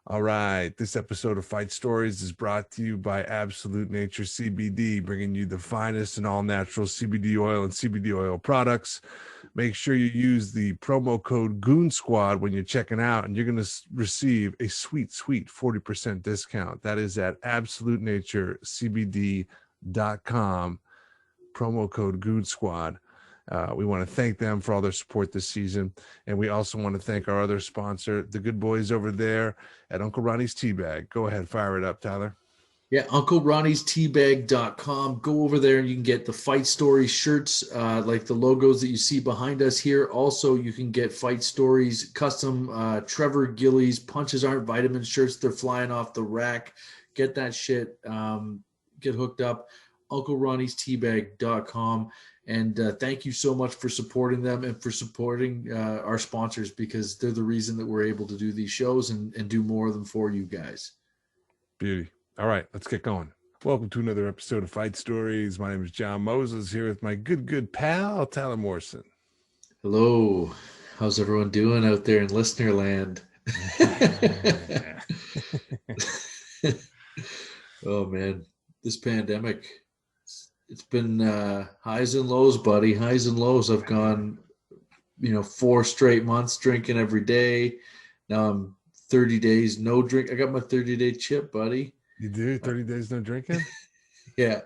All right. This episode of Fight Stories is brought to you by Absolute Nature CBD, bringing you the finest and all natural CBD oil and CBD oil products. Make sure you use the promo code Goon Squad when you're checking out, and you're going to receive a sweet, sweet 40% discount. That is at absolutenaturecbd.com, promo code Goon Squad. We want to thank them for all their support this season. And we also want to thank our other sponsor, the good boys over there at Uncle Ronnie's Teabag. Go ahead, fire it up, Tyler. Yeah, UncleRonnie'sTeabag.com. Go over there and you can get the Fight Stories shirts, like the logos that you see behind us here. Also, you can get Fight Stories custom Trevor Gillies Punches Aren't Vitamins shirts. They're flying off the rack. Get that shit. Get hooked up. UncleRonnie'sTeabag.com. And thank you so much for supporting them and for supporting our sponsors, because they're the reason that we're able to do these shows and do more of them for you guys. Beauty. All right, let's get going. Welcome to another episode of Fight Stories. My name is John Moses, here with my good pal, Tyler Morrison. Hello. How's everyone doing out there in listener land? Oh, man. This pandemic, it's been highs and lows, buddy. Highs and lows. I've gone, 4 straight months drinking every day. Now I'm 30 days no drink. I got my 30-day chip, buddy. You do 30 days no drinking? Yeah.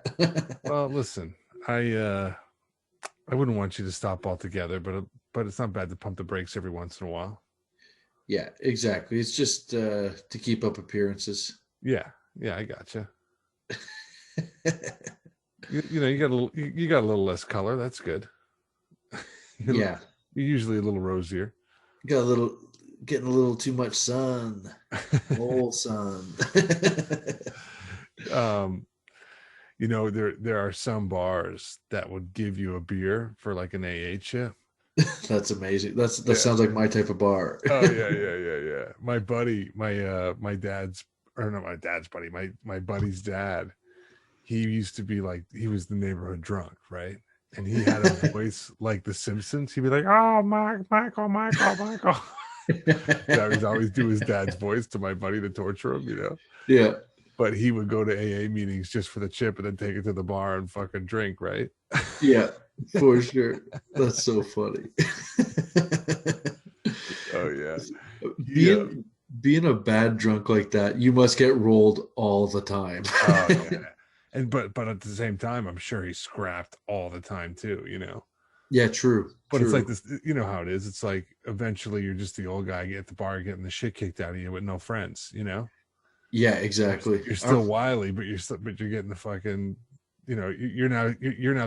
Well, listen, I wouldn't want you to stop altogether, but it's not bad to pump the brakes every once in a while. Yeah, exactly. It's just to keep up appearances. Yeah, I gotcha. you got a little less color. That's good. Yeah, you're usually a little rosier. Getting a little too much sun. Old sun. There are some bars that would give you a beer for like an AA chip. That's amazing. That sounds like my type of bar. Oh yeah. My buddy, my dad's, or not my dad's buddy, my buddy's dad, he used to be like, he was the neighborhood drunk, right? And he had a voice like the Simpsons. He'd be like, "Oh, Michael." He'd always do his dad's voice to my buddy to torture him, Yeah. But he would go to AA meetings just for the chip and then take it to the bar and fucking drink, right? Yeah, for sure. That's so funny. Oh yeah. Being a bad drunk like that, you must get rolled all the time. Oh yeah. And but at the same time, I'm sure he's scrapped all the time too, Yeah, true. But true. it's like this, you know how it is. It's like eventually you're just the old guy at the bar getting the shit kicked out of you with no friends, Yeah, exactly. You're still wily, but you're getting the fucking, you're now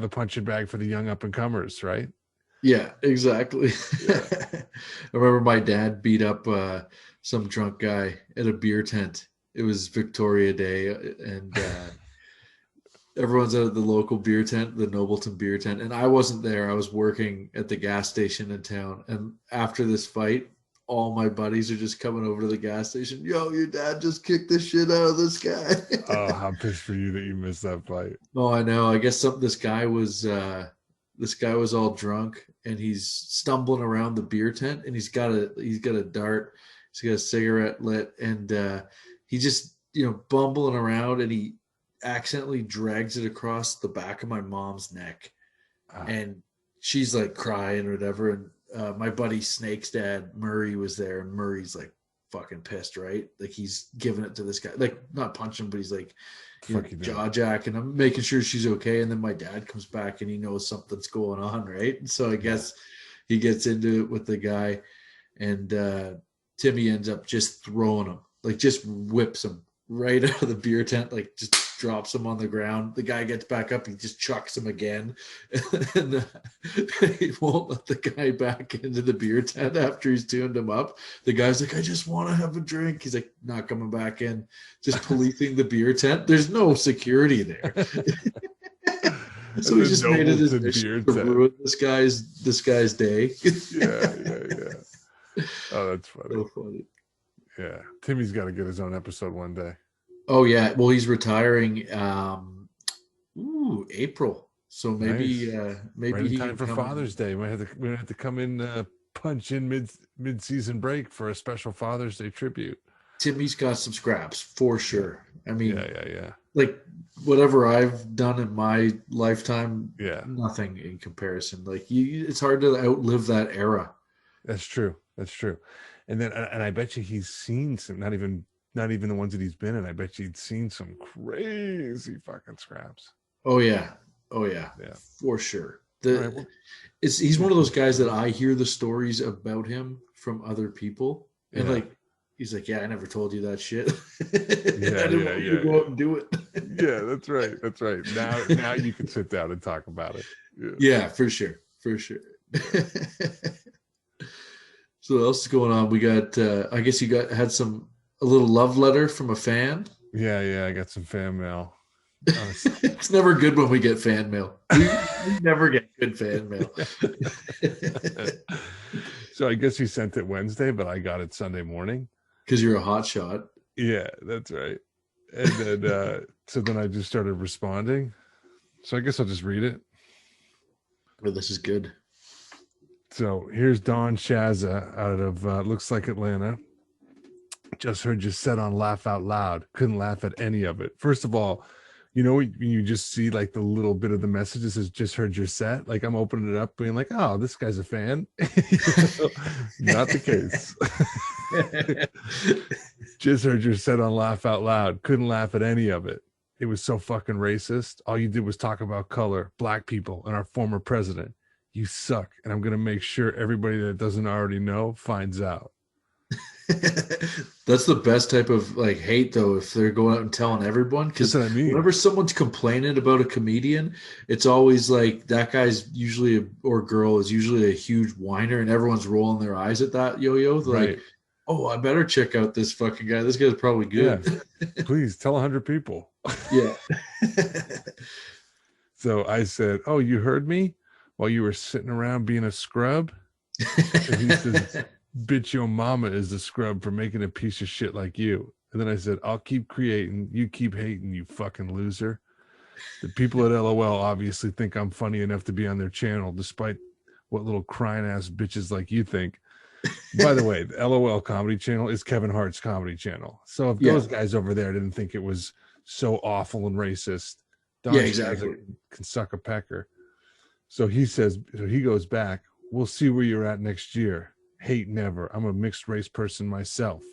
the punching bag for the young up and comers, right? Yeah, exactly. Yeah. I remember my dad beat up some drunk guy at a beer tent. It was Victoria Day, and everyone's at the local beer tent, the Nobleton beer tent, and I wasn't there. I was working at the gas station in town. And after this fight, all my buddies are just coming over to the gas station. Yo, your dad just kicked the shit out of this guy. Oh, how pissed for you that you missed that fight. Oh, I know. I guess this guy was all drunk, and he's stumbling around the beer tent, and he's got a dart, he's got a cigarette lit, and he just bumbling around, and he accidentally drags it across the back of my mom's neck, and she's like crying or whatever. And my buddy Snake's dad Murray was there, and Murray's like fucking pissed, right? Like he's giving it to this guy, like not punching him, but he's like jaw jack, and I'm making sure she's okay. And then my dad comes back and he knows something's going on, right? And so I guess he gets into it with the guy, and Timmy ends up just throwing him, like just whips him right out of the beer tent, like just drops him on the ground. The guy gets back up, he just chucks him again, and he won't let the guy back into the beer tent after he's tuned him up. The guy's like, I just want to have a drink. He's like, not coming back in, just policing the beer tent. There's no security there. So he just made it his mission to ruin this guy's day. Yeah. Oh, that's funny. So funny. Yeah, Timmy's got to get his own episode one day. Oh yeah, well he's retiring April, so maybe right in he time can for Father's Day. We have to come in punch in mid-season break for a special Father's Day tribute. Timmy's got some scraps for sure. I mean, Yeah. like whatever I've done in my lifetime, Yeah. nothing in comparison. Like it's hard to outlive that era. That's true. And then, and I bet you he's seen some, not even the ones that he's been in. I bet you he'd seen some crazy fucking scraps. Oh yeah, for sure. He's one of those guys that I hear the stories about him from other people, and like he's like, yeah, I never told you that shit. I didn't want you to go out and do it. Yeah, that's right. Now you can sit down and talk about it. Yeah, for sure. So what else is going on? We got I guess you had a little love letter from a fan. Yeah, I got some fan mail. It's never good when we get fan mail. We never get good fan mail. So I guess you sent it Wednesday, but I got it Sunday morning. Because you're a hot shot. Yeah, that's right. And then so then I just started responding. So I guess I'll just read it. Oh, this is good. So here's Don Shaza out of looks like Atlanta. Just heard you set on Laugh Out Loud. Couldn't laugh at any of it. First of all, you know, when you just see like the little bit of the messages says just heard your set. Like I'm opening it up being like, oh, this guy's a fan. Not the case. Just heard your set on Laugh Out Loud. Couldn't laugh at any of it. It was so fucking racist. All you did was talk about color, black people, and our former president. You suck. And I'm going to make sure everybody that doesn't already know finds out. That's the best type of like hate though, if they're going out and telling everyone, because whenever someone's complaining about a comedian, it's always like that guy's usually or girl is usually a huge whiner and everyone's rolling their eyes at that yo-yo. Like, right. Oh, I better check out this fucking guy. This guy's probably good. Yeah. Please tell 100 people. Yeah. So I said, oh, you heard me while you were sitting around being a scrub? And he says, bitch, your mama is the scrub for making a piece of shit like you. And then I said, I'll keep creating. You keep hating, you fucking loser. The people at LOL obviously think I'm funny enough to be on their channel, despite what little crying ass bitches like you think. By the way, the LOL comedy channel is Kevin Hart's comedy channel. So if those guys over there didn't think it was so awful and racist, Don exactly can suck a pecker. So he says, so he goes back, we'll see where you're at next year. Hate never. I'm a mixed race person myself.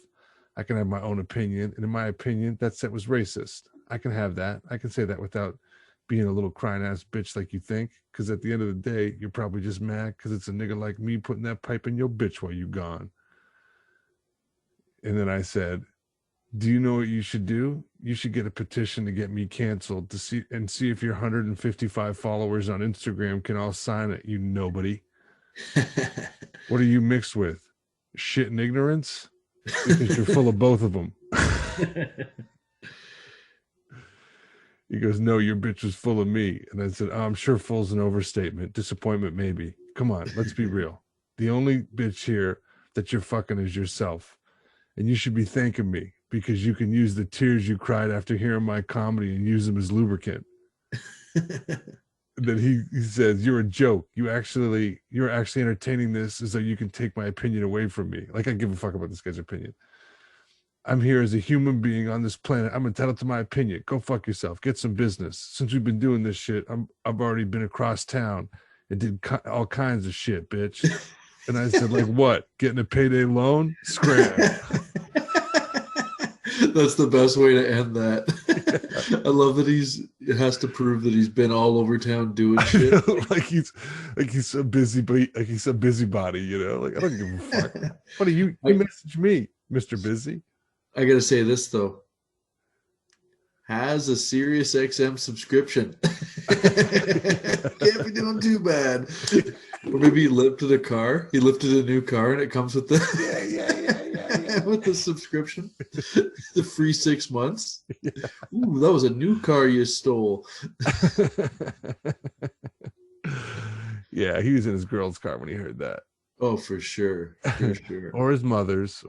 I can have my own opinion. And in my opinion, that set was racist. I can have that. I can say that without being a little crying ass bitch like you think. Because at the end of the day, you're probably just mad because it's a nigga like me putting that pipe in your bitch while you gone. And then I said, do you know what you should do? You should get a petition to get me canceled to see if your 155 followers on Instagram can all sign it, you nobody. What are you mixed with? Shit and ignorance? Because you're full of both of them. He goes, no, your bitch was full of me. And I said, oh, I'm sure full's an overstatement. Disappointment, maybe. Come on, let's be real. The only bitch here that you're fucking is yourself. And you should be thanking me because you can use the tears you cried after hearing my comedy and use them as lubricant. That he says, you're a joke. You're actually entertaining this as though you can take my opinion away from me. Like I give a fuck about this guy's opinion. I'm here as a human being on this planet. I'm entitled to my opinion. Go fuck yourself. Get some business. Since we've been doing this shit, I've already been across town and did all kinds of shit, bitch. And I said, like what? Getting a payday loan? Scram. That's the best way to end that. I love that it has to prove that he's been all over town doing shit. like he's a busybody, you know? Like I don't give a fuck. What do you message me, Mr. Busy? I gotta say this though. Has a Sirius XM subscription. Can't be doing too bad. Or maybe he lifted a new car and it comes with the with the subscription. The free 6 months. Yeah. Ooh, that was a new car you stole. Yeah, he was in his girl's car when he heard that. Oh, for sure. For sure. Or his mother's.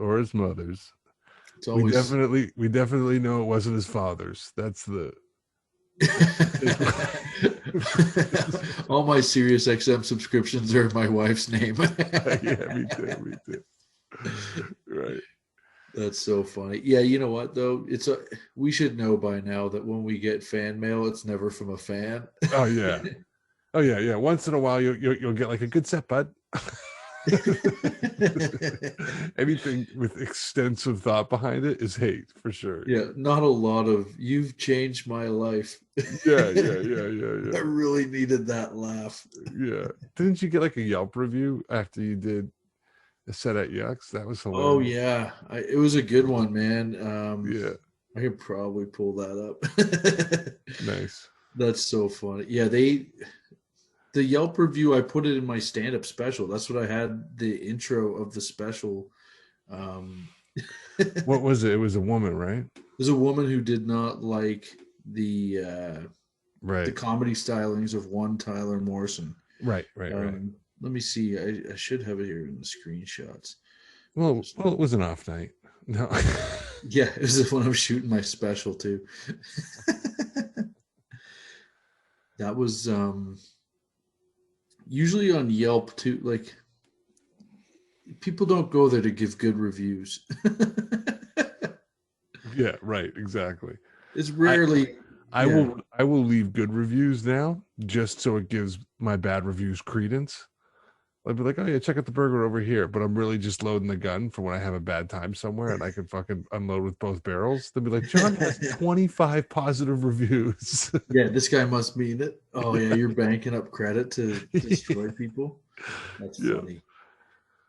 It's always... We definitely know it wasn't his father's. That's the All my Sirius XM subscriptions are in my wife's name. Yeah, me too. Right. That's so funny. Yeah, you know what though? We should know by now that when we get fan mail, it's never from a fan. Oh yeah. Oh yeah. Once in a while, you'll get like a good set, bud. Anything with extensive thought behind it is hate for sure. Yeah, not a lot of "you've changed my life." Yeah. I really needed that laugh. Yeah. Didn't you get like a Yelp review after you did a set at Yucks? That was hilarious. Oh yeah, it was a good one, man. Yeah. I could probably pull that up. Nice. That's so funny. Yeah, the Yelp review, I put it in my stand-up special. That's what I had the intro of the special. What was it? It was a woman, right? There's a woman who did not like the Right. comedy stylings of one Tyler Morrison. Right. Let me see. I should have it here in the screenshots. Well, it was an off night. No. Yeah, it was when I was shooting my special too. That was usually on Yelp too. Like, people don't go there to give good reviews. Yeah, right, exactly. It's rarely. I will leave good reviews now just so it gives my bad reviews credence. I'll be like, oh yeah, check out the burger over here, but I'm really just loading the gun for when I have a bad time somewhere and I can fucking unload with both barrels. They'll be like, John has 25 positive reviews. Yeah, this guy must mean it. Oh yeah, you're banking up credit to destroy people. That's funny.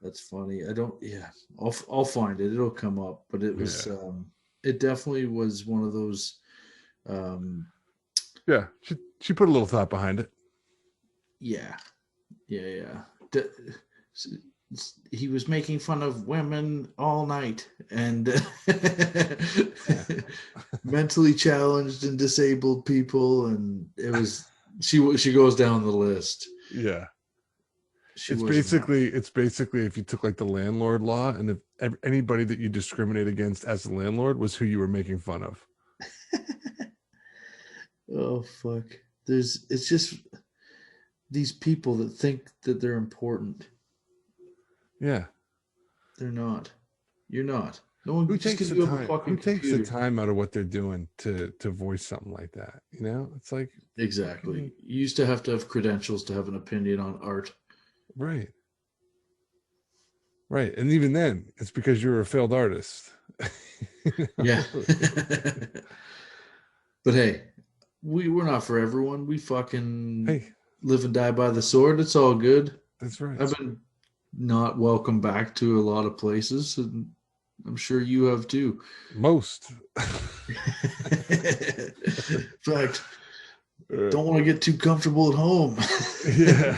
That's funny. I don't. Yeah, I'll find it. It'll come up. But it was. It definitely was one of those. Yeah, she put a little thought behind it. Yeah. He was making fun of women all night and mentally challenged and disabled people, and it was she goes down the list. Yeah. It's basically if you took like the landlord law, and if anybody that you discriminate against as a landlord was who you were making fun of. Oh fuck. It's just these people that think that they're important. Yeah. They're not. You're not. No one who takes the time out of what they're doing to voice something like that? You know, it's like exactly. You used to have credentials to have an opinion on art. Right. And even then, it's because you're a failed artist. Yeah. But hey, we're not for everyone. We fucking live and die by the sword. It's all good. That's right. I've been not welcome back to a lot of places, and I'm sure you have too. Most. In fact, don't want to get too comfortable at home. Yeah.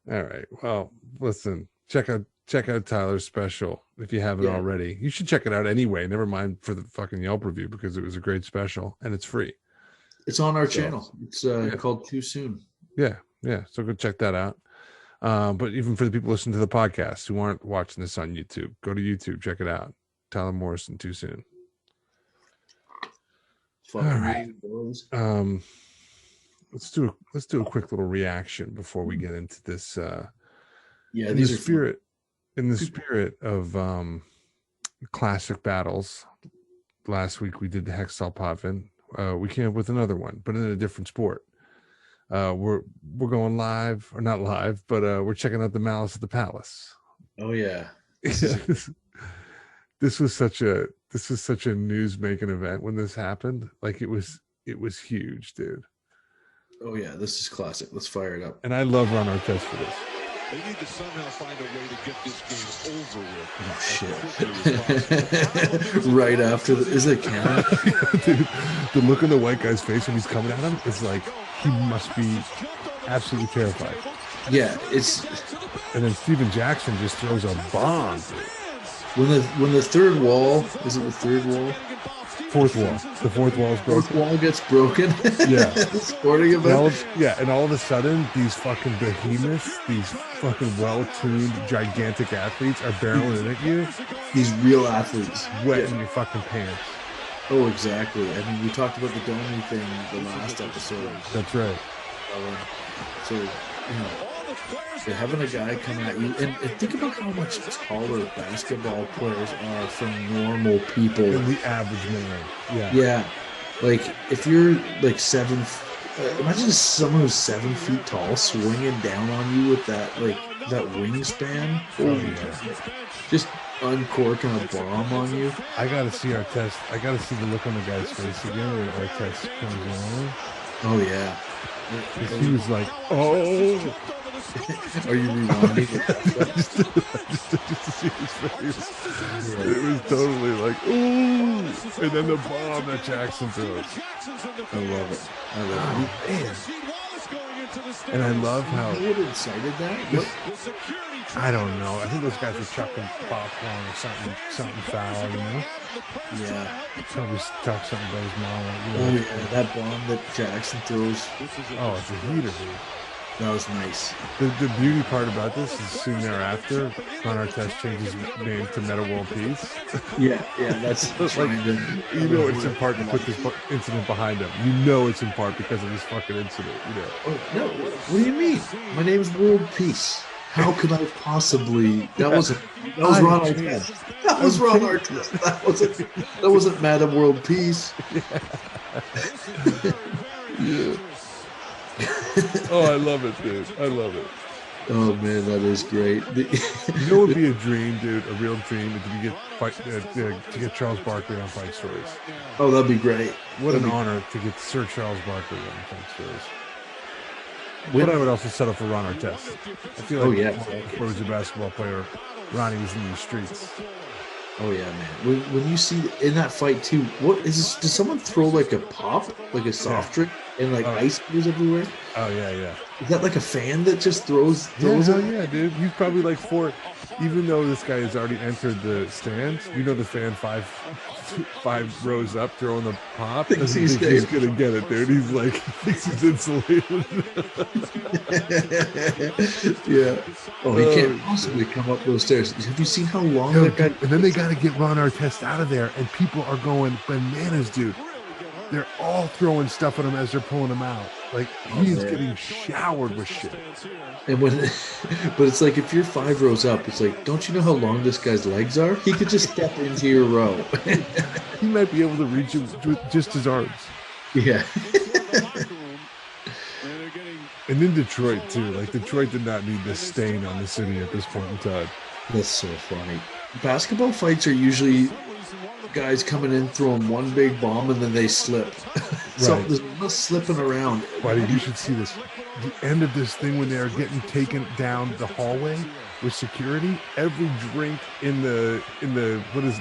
All right. Well, listen, check out Tyler's special if you haven't already. You should check it out anyway. Never mind for the fucking Yelp review, because it was a great special and it's free. It's on our channel. It's called Too Soon. Yeah. So go check that out. But even for the people listening to the podcast who aren't watching this on YouTube, go to YouTube, check it out. Tyler Morrison, Too Soon. All right. Let's do a quick little reaction before we get into this. In the spirit of classic battles. Last week we did the Hextall Potvin. We came up with another one, but in a different sport. We're going live, or not live, but we're checking out the Malice at the Palace. Oh yeah. This was such a news making event when this happened. Like it was huge, dude. Oh yeah, this is classic. Let's fire it up. And I love Ron Artest for this. They need to somehow find a way to get this game over with. Oh shit! Right after is it canon? Dude, the look on the white guy's face when he's coming at him is like he must be absolutely terrified. Yeah, it's. And then Steven Jackson just throws a bomb. Dude. When the third wall, is it the third wall? Fourth wall. The fourth wall is broken. Fourth wall gets broken. Yeah. Sporting event. And all of a sudden, these fucking behemoths, these fucking well-tuned, gigantic athletes are barreling in at you. These real athletes. Wetting your fucking pants. Oh, exactly. I mean, we talked about the Domi thing the last episode. That's right. So, they're having a guy come at you, and think about how much taller basketball players are from normal people. And the average man. Yeah. Yeah, like if you're like imagine someone who's 7 feet tall swinging down on you with that wingspan. Oh, yeah. Just uncorking a bomb on you. I gotta see our test. I gotta see the look on the guy's face again when our test comes on. Oh yeah. He was like, "Oh." Are you rewinding it? just to see his face. It was totally like, ooh. And then the bomb that Jackson throws. I love it. Man. And I love how. Who would have incited that? I don't know. I think those guys were chucking popcorn or something foul, you know? Yeah. Probably talk something about his mom. Oh yeah, that bomb that Jackson throws. Oh, it's a heater, dude. That was nice. The beauty part about this is soon thereafter, Ron Artest changes his name to Meta World Peace. Yeah, that's like, you know it's in part to put this incident behind him. You know it's in part because of this fucking incident, you know. Oh, no, what do you mean? My name is World Peace. How could I possibly? That was Ron Artest. That was Ron Artest. That wasn't Madam World Peace. Yeah. Oh, I love it, dude. I love it. Oh man, that is great. You know what would be a dream, dude? A real dream to get Charles Barkley on Fight Stories. Oh, that'd be great. What an honor to get Sir Charles Barkley on Fight Stories. But I would also settle for Ron Artest. I feel like before he was a basketball player, Ronnie was in the streets. Oh yeah, man. When you see in that fight too, what is this? Does someone throw like a pop, like a soft drink, and like ice goes everywhere? Oh yeah. Is that like a fan that just throws Yeah, it? yeah, dude. He's probably like even though this guy has already entered the stands, you know the fan five rows up throwing the pop. Doesn't think he's gonna get it, dude. He's like thinks he's insulated. Yeah. Oh, he can't possibly come up those stairs. Have you seen how long that guy? And then they got to get Ron Artest out of there, and people are going bananas, dude. They're all throwing stuff at him as they're pulling him out. Like he's getting showered with shit. And but it's like if you're 5 rows up, it's like, don't you know how long this guy's legs are? He could just step into your row. He might be able to reach him with just his arms. Yeah. And in Detroit too, like Detroit did not need this stain on the city at this point in time. That's so funny. Basketball fights are usually guys coming in throwing one big bomb and then they slip. So Right. there's no slipping around. Buddy, you should see this. The end of this thing when they are getting taken down the hallway with security. Every drink in the what is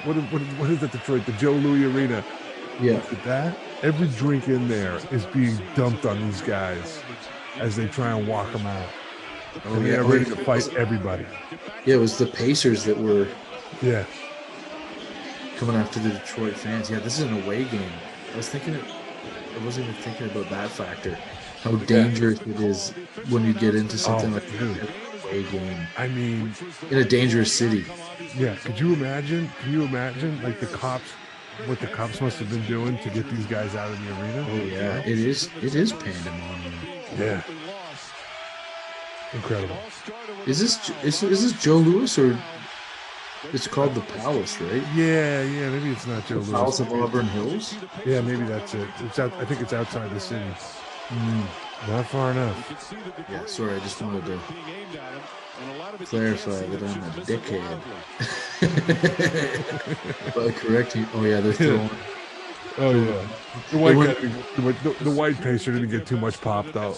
that Detroit? The Joe Louis Arena. Yeah. With that, every drink in there is being dumped on these guys as they try and walk them out. Oh, And they're ready to fight everybody. Yeah, it was the Pacers that were Yeah. coming after the Detroit fans. Yeah, this is an away game. I wasn't even thinking about that factor. How dangerous it is when you get into something like dude. an away game I mean, in a dangerous city. yeah. Could you imagine? Can you imagine like what the cops must have been doing to get these guys out of the arena? Oh yeah, it is pandemonium. Yeah. Incredible. Is this Joe Louis or it's called the Palace, right? Yeah, maybe it's not Joe The Palace Louis. of Auburn Hills. Yeah, maybe that's it. I think it's outside the city. Not far enough. Yeah, sorry, I just wanted to clarify that I'm a dickhead. But correct you. Oh yeah, they're throwing. Oh yeah. The white pacer didn't get too much pop though.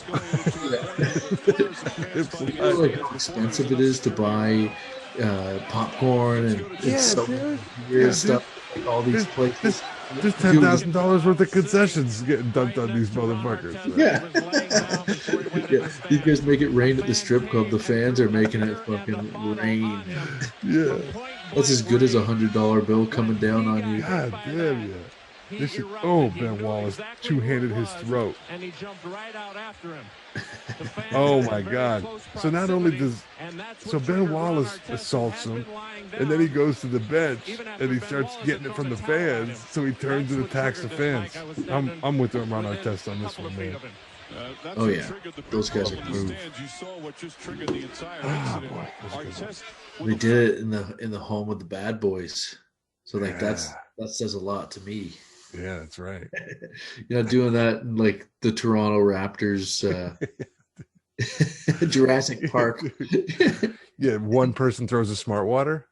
You know, like how expensive it is to buy popcorn and so weird stuff. Like all these places. There's $10,000 worth of concessions getting dumped on these motherfuckers. Yeah. Yeah. You guys make it rain at the strip club. The fans are making it fucking rain. Yeah. That's as good as $100 bill coming down on you. God damn, yeah. This is Ben Wallace two-handed his throat. And he jumped right out after him. Oh my God! So not only does Ben Wallace assaults him, and then he goes to the bench and he starts getting it from the fans. So he turns and attacks the fans. I'm with Ron Artest on this one, man. Oh yeah, those guys are moved. We did it in the home of the Bad Boys, so like that says a lot to me. Yeah, that's right. You're not doing that in like the Toronto Raptors, Jurassic Park. Yeah, one person throws a smart water.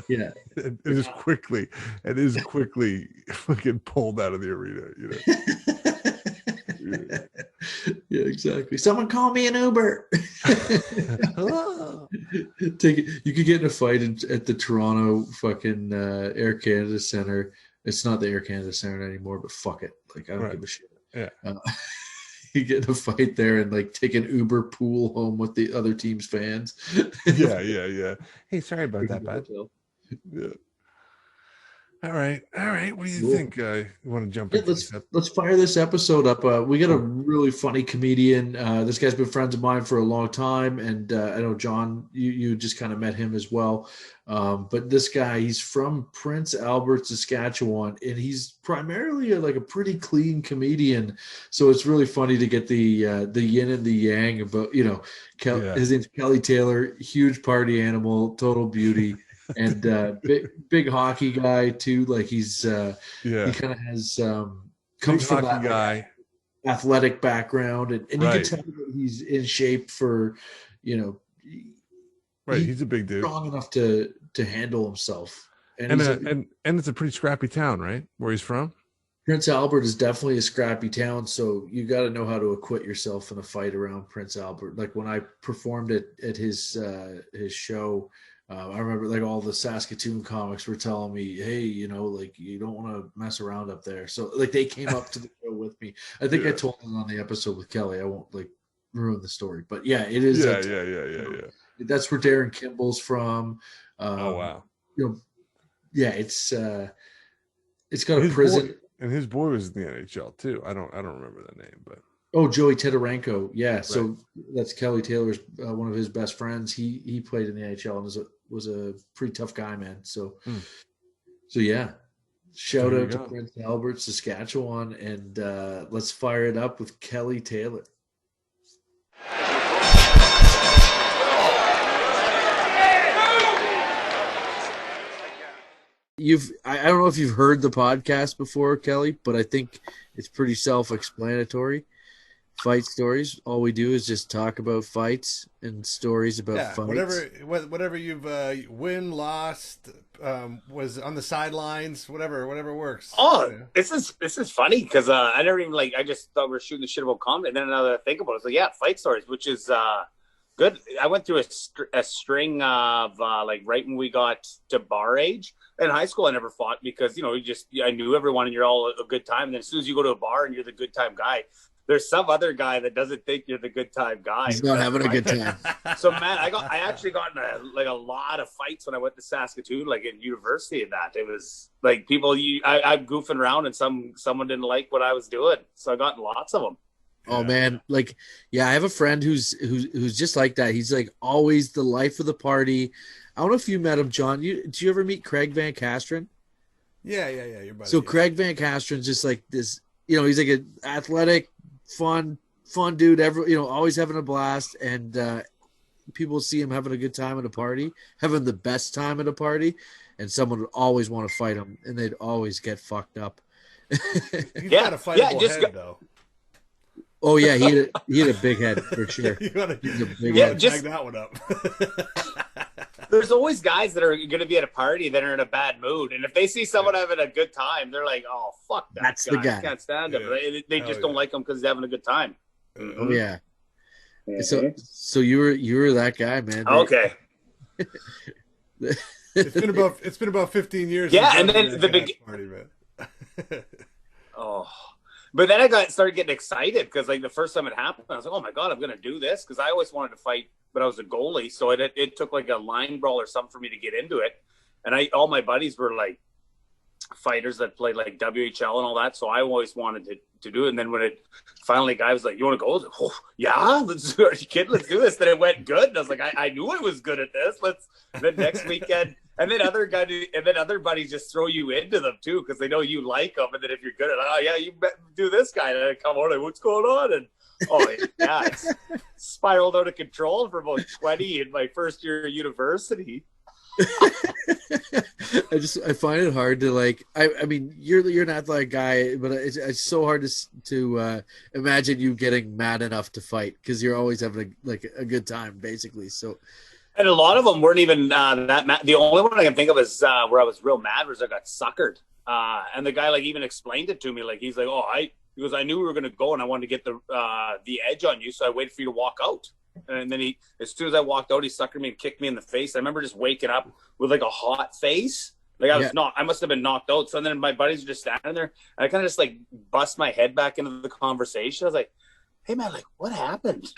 Yeah, it is quickly fucking pulled out of the arena. Yeah, exactly. Someone call me an Uber. Take it. You could get in a fight at the Toronto fucking Air Canada Center. It's not the Air Canada Center anymore, but fuck it. Like, I don't give a shit. Yeah. You get in a fight there and like take an Uber pool home with the other team's fans. Yeah. Hey, sorry about that, bud. Yeah. All right. What do you think? You want to jump in? Let's fire this episode up. We got a really funny comedian. This guy's been friends of mine for a long time, and I know John, you just kind of met him as well. But this guy, he's from Prince Albert, Saskatchewan, and he's primarily a pretty clean comedian. So it's really funny to get the yin and the yang about his name's Kelly Taylor, huge party animal, total beauty. And big hockey guy too. Like he's he kind of has comes from that guy athletic background, and you can tell that he's in shape for he's a big dude, strong enough to handle himself. And it's a pretty scrappy town, right? Where he's from. Prince Albert is definitely a scrappy town, so you got to know how to acquit yourself in a fight around Prince Albert. Like when I performed at his show. I remember like all the Saskatoon comics were telling me, hey, like you don't want to mess around up there. So like they came up to the show with me. I think I told them on the episode with Kelly. I won't like ruin the story, but yeah, it is. Yeah. That's where Darren Kimball's from. Oh wow. It's got a prison. And his boy was in the NHL too. I don't remember that name, but. Oh, Joey Tedarenko. Yeah. Right. So that's Kelly Taylor's one of his best friends. He played in the NHL and was a pretty tough guy, man. So yeah. Shout out to Prince Albert, Saskatchewan, and let's fire it up with Kelly Taylor. I don't know if you've heard the podcast before, Kelly, but I think it's pretty self-explanatory. Fight stories. All we do is just talk about fights and stories about fights. Whatever you've win, lost, was on the sidelines, whatever works. Oh, this is funny because I never even I just thought we were shooting the shit about comedy, and then another think about it. So fight stories, which is good. I went through a string of right when we got to bar age. In high school, I never fought because I knew everyone and you're all a good time. And then as soon as you go to a bar and you're the good time guy, there's some other guy that doesn't think you're the good time guy. He's not having a good time. So man, I actually got in a lot of fights when I went to Saskatoon, like in university, and that it was like people. I'm goofing around and someone didn't like what I was doing, so I got in lots of them. Oh man, I have a friend who's just like that. He's like always the life of the party. I don't know if you met him, John. Did you ever meet Craig Van Castren? Yeah. Your buddy. So Craig Van Castren's just like this. He's like an athletic, fun dude. Always having a blast, and people see him having a good time at a party, having the best time at a party, and someone would always want to fight him, and they'd always get fucked up. He's got a fightable head, though. Oh yeah, he had a big head for sure. You gotta just tag that one up. There's always guys that are going to be at a party that are in a bad mood, and if they see someone having a good time, they're like, "Oh fuck that That's guy! The guy. I can't stand him." They just don't like him because he's having a good time. Oh yeah. So you were that guy, man. Okay. It's been about 15 years. Yeah, and then the big party, man. Oh. But then I started getting excited because the first time it happened, I was like, "Oh my god, I'm gonna do this!" Because I always wanted to fight, but I was a goalie, so it took a line brawl or something for me to get into it. And all my buddies were like, fighters that played like WHL and all that. So I always wanted to do it. And then when it finally, guy was like, "You want to go?" I was like, "Oh, yeah, let's do it. Are you kidding? Let's do this." Then it went good. And I was like, I knew I was good at this. Then next weekend, and then other buddies just throw you into them too because they know you like them. And then if you're good at, oh yeah, you do this guy, and I come on, like, what's going on? And oh yeah, it's spiraled out of control for about 20 in my first year of university. I find it hard to like. I mean, you're an athletic guy, but it's so hard to imagine you getting mad enough to fight because you're always having a good time, basically. So, and a lot of them weren't even that mad. The only one I can think of is where I was real mad was I got suckered, and the guy like even explained it to me. Like he's like, "Oh, he goes, I knew we were going to go, and I wanted to get the edge on you, so I waited for you to walk out." And then as soon as I walked out, he suckered me and kicked me in the face. I remember just waking up with like a hot face. Like I must have been knocked out. So then my buddies were just standing there and I kind of just like bust my head back into the conversation. I was like, "Hey man, like what happened?"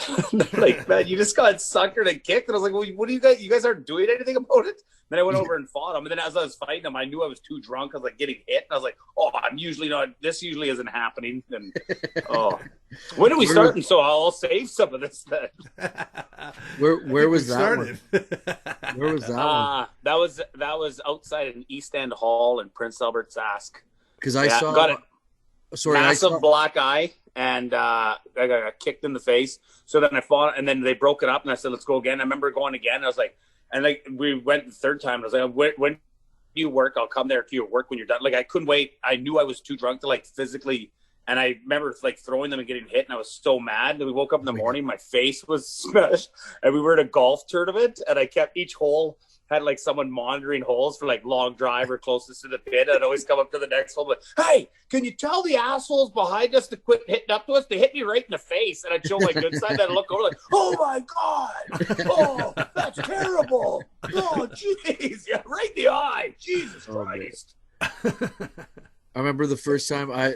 Like, "Man, you just got suckered and kicked." And I was like, "Well, what do you guys aren't doing anything about it?" Then I went over and fought him. And then as I was fighting him, I knew I was too drunk. I was like getting hit. And I was like, "Oh, I'm usually not, this usually isn't happening." And when are we starting? So I'll save some of this then. Where was that one? Where was that one? That was outside an East End Hall in Prince Albert, Sask. Because I saw got a massive black eye, and I got kicked in the face. So then I fought, and then they broke it up, and I said, "Let's go again." I remember going again. And I was like, and like we went the third time. And I was like, "When do you work? I'll come there to your work when you're done." Like I couldn't wait. I knew I was too drunk to like physically. And I remember like throwing them and getting hit, and I was so mad. And we woke up in the morning, my face was smashed, and we were at a golf tournament, and I kept each hole had like someone monitoring holes for like long drive or closest to the pit. I'd always come up to the next hole, like, "Hey, can you tell the assholes behind us to quit hitting up to us? They hit me right in the face." And I'd show my good side, and I'd look over like, "Oh my God, oh, that's terrible. Oh, jeez, yeah, right in the eye. Jesus Christ." I remember the first time I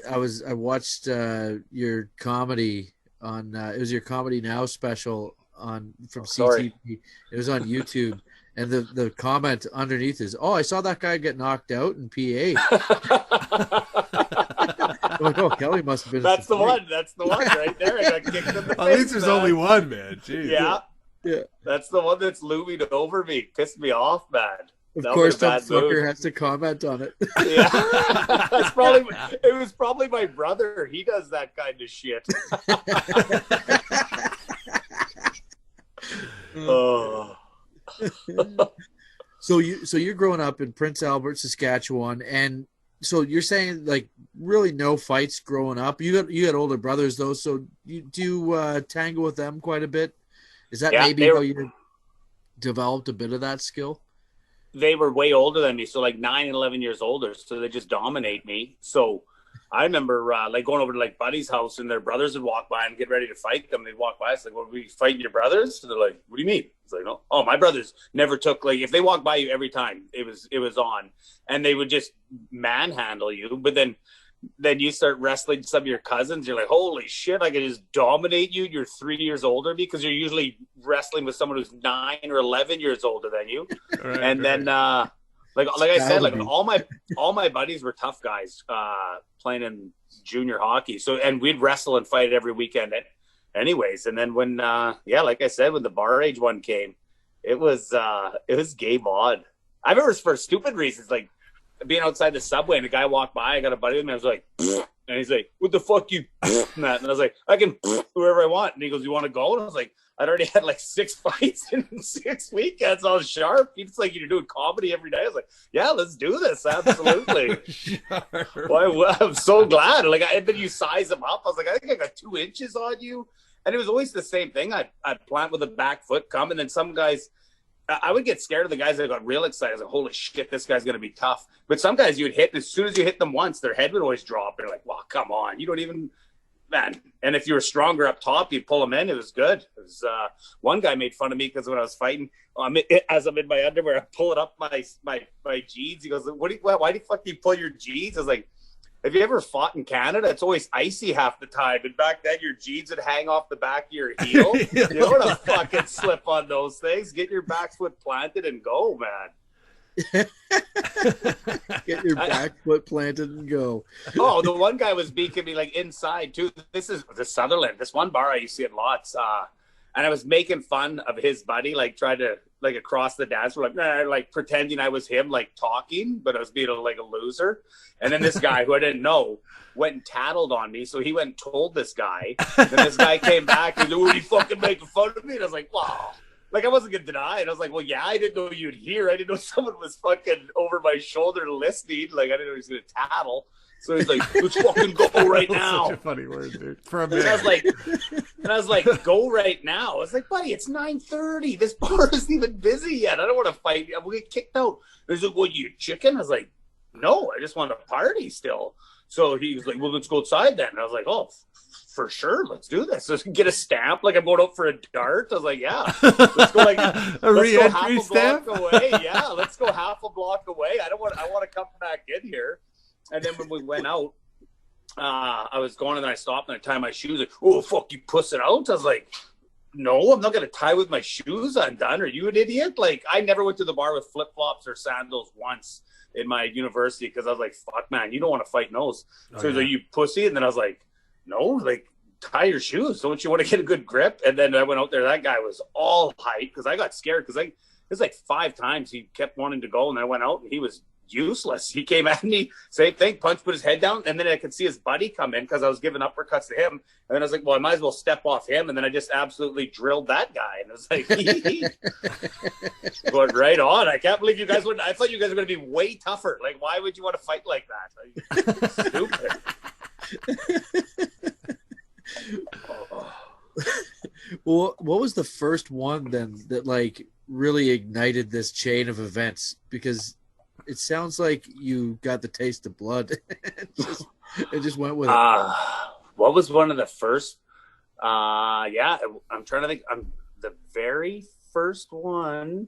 watched your comedy on it was your Comedy Now special from CTV. It was on YouTube, and the comment underneath is, "Oh, I saw that guy get knocked out in PA." I'm like, "Oh, Kelly must have been." That's the one. That's the one right there. I got kicked in the face. At least there's only one, man. Jeez. Yeah. That's the one that's looming over me. Pissed me off, man. Of course, Tom Zucker has to comment on it. Yeah, it was probably my brother. He does that kind of shit. Oh. So you're growing up in Prince Albert, Saskatchewan, and so you're saying like really no fights growing up. You had older brothers though, so do you tangle with them quite a bit? Is that maybe how you developed a bit of that skill? They were way older than me, so like 9 and 11 years older, so they just dominate me. So I remember like going over to like buddy's house, and their brothers would walk by and get ready to fight them. They'd walk by, it's like, "Well, we fighting your brothers?" And they're like, "What do you mean?" It's like, "No, oh, my brothers never took, like, if they walked by you every time, it was on, and they would just manhandle you. But then you start wrestling some of your cousins. You're like, holy shit, I can just dominate you. You're 3 years older because you're usually wrestling with someone who's 9 or 11 years older than you." Right, and then, like I said, like all my buddies were tough guys playing in junior hockey. So, and we'd wrestle and fight every weekend anyways. And then when, like I said, when the bar age one came, it was game on. I remember for stupid reasons, like, being outside the subway and a guy walked by, I got a buddy with me, I was like, and he's like, "What the fuck you?" And I was like, "I can whoever I want." And he goes, "You want to go?" And I was like, I'd already had like 6 fights in 6 weekends. I was sharp. It's like you're doing comedy every day. I was like, "Yeah, let's do this." Absolutely. Well, I'm so glad. Like, and then you size him up. I was like, "I think I got 2 inches on you." And it was always the same thing. I'd plant with a back foot, come, and then some guys, I would get scared of the guys that got real excited. I was like, "Holy shit, this guy's going to be tough." But some guys you would hit, as soon as you hit them once, their head would always drop. They're like, "Wow, come on. You don't even, man." And if you were stronger up top, you'd pull them in. It was good. It was, one guy made fun of me because when I was fighting, as I'm in my underwear, I'm pulling up my jeans. He goes, why the fuck do you pull your jeans? I was like, "Have you ever fought in Canada? It's always icy half the time. And back then, your jeans would hang off the back of your heel. You don't want to fucking slip on those things. Get your back foot planted and go, man." Get your back foot planted and go. Oh, the one guy was beaking me like inside too. This is the Sutherland. This one bar I used to see it lots. And I was making fun of his buddy, like tried to like across the dance floor, like pretending I was him, like talking, but I was being like a loser. And then this guy who I didn't know went and tattled on me. So he went and told this guy. And this guy came back and said, "Were you fucking making fun of me?" And I was like, wow. Like, I wasn't going to deny it. I was like, well, yeah, I didn't know you'd hear. I didn't know someone was fucking over my shoulder listening. Like, I didn't know he was going to tattle. So he's like, let's fucking go right now. Such a funny word, dude. For a And minute. I was like, go right now. I was like, buddy, it's 9:30. This bar isn't even busy yet. I don't want to fight. We'll get kicked out. He's like, well, you chicken? I was like, no, I just want to party still. So he was like, well, let's go outside then. And I was like, oh, for sure, let's do this. So get a stamp, like I'm going out for a dart. I was like, yeah, let's go like a let's go half re-entry a stamp. block away. Yeah, let's go half a block away. I want to come back in here. And then when we went out, I was going and then I stopped and I tied my shoes. Like, oh fuck, you puss it out. I was like, no, I'm not gonna tie with my shoes undone. Are you an idiot? Like, I never went to the bar with flip flops or sandals once in my university because I was like, fuck, man, you don't want to fight in those. So he's like, you pussy. And then I was like, no, like, tie your shoes. Don't you want to get a good grip? And then I went out there. That guy was all hype because I got scared because it was like 5 times he kept wanting to go. And I went out and he was useless. He came at me, same thing, punch, put his head down. And then I could see his buddy come in because I was giving uppercuts to him. And then I was like, well, I might as well step off him. And then I just absolutely drilled that guy. And I was like, going right on. I can't believe you guys wouldn't. I thought you guys were going to be way tougher. Like, why would you want to fight like that? Like, stupid. Well, what was the first one then that like really ignited this chain of events? Because it sounds like you got the taste of blood. It just went with it. What was one of the first? Yeah, I'm trying to think. The very first one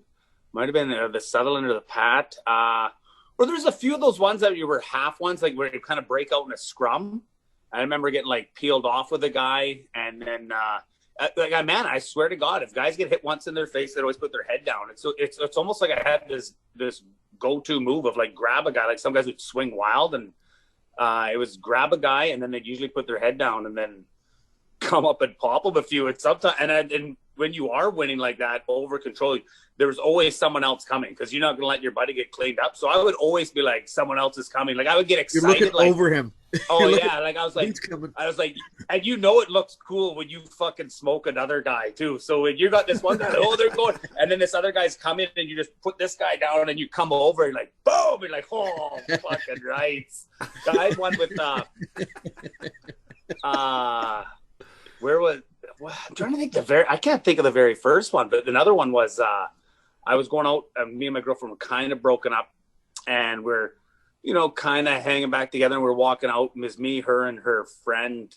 might have been the Sutherland or the Pat. Or there's a few of those ones that you were half ones, like where you kind of break out in a scrum. I remember getting like peeled off with a guy, and then like, man, I swear to God, if guys get hit once in their face, they always put their head down. It's almost like I had this go-to move of like grab a guy. Like some guys would swing wild, and it was grab a guy, and then they'd usually put their head down, and then come up and pop them a few. And sometimes, and when you are winning like that, over controlling, there's always someone else coming because you're not going to let your buddy get cleaned up. So I would always be like, someone else is coming. Like I would get excited. You're looking like, over him. Oh yeah, like I was like, and you know it looks cool when you fucking smoke another guy too. So when you got this one guy, oh they're going, and then this other guy's coming, and you just put this guy down, and you come over and like boom, and like oh fucking right. I had one with where was? Well, I'm trying to think I can't think of the very first one, but another one was I was going out, me and my girlfriend were kind of broken up, and we're, you know, kind of hanging back together, and we're walking out, and it was me, her, and her friend,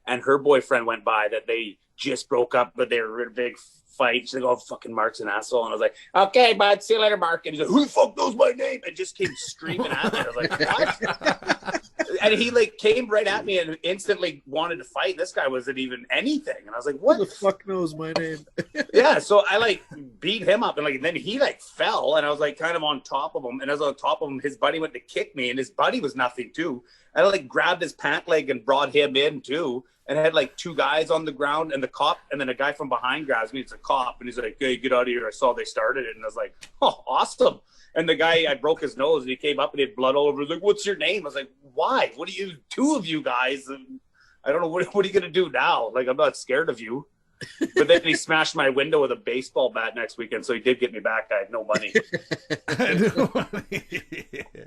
and her boyfriend went by that they just broke up, but they were in a big fight. She's like, oh, fucking Mark's an asshole. And I was like, okay, bud, see you later, Mark. And he's like, who the fuck knows my name? And just came screaming at me. I was like, what? And he like came right at me and instantly wanted to fight. This guy wasn't even anything. And I was like, what Who the fuck knows my name? Yeah, so I like beat him up, and like then he like fell, and I was like kind of on top of him, and as I was on top of him, his buddy went to kick me, and his buddy was nothing too. I like grabbed his pant leg and brought him in too, and I had like 2 guys on the ground, and the cop, and then a guy from behind grabs me. It's a cop, and he's like, hey, get out of here. I saw they started it, and I was like, oh, awesome. And the guy, I broke his nose, and he came up and he had blood all over. He was like, what's your name? I was like, why? What are you, 2 of you guys? And I don't know, what are you going to do now? Like, I'm not scared of you. But then he smashed my window with a baseball bat next weekend, so he did get me back. I had no money.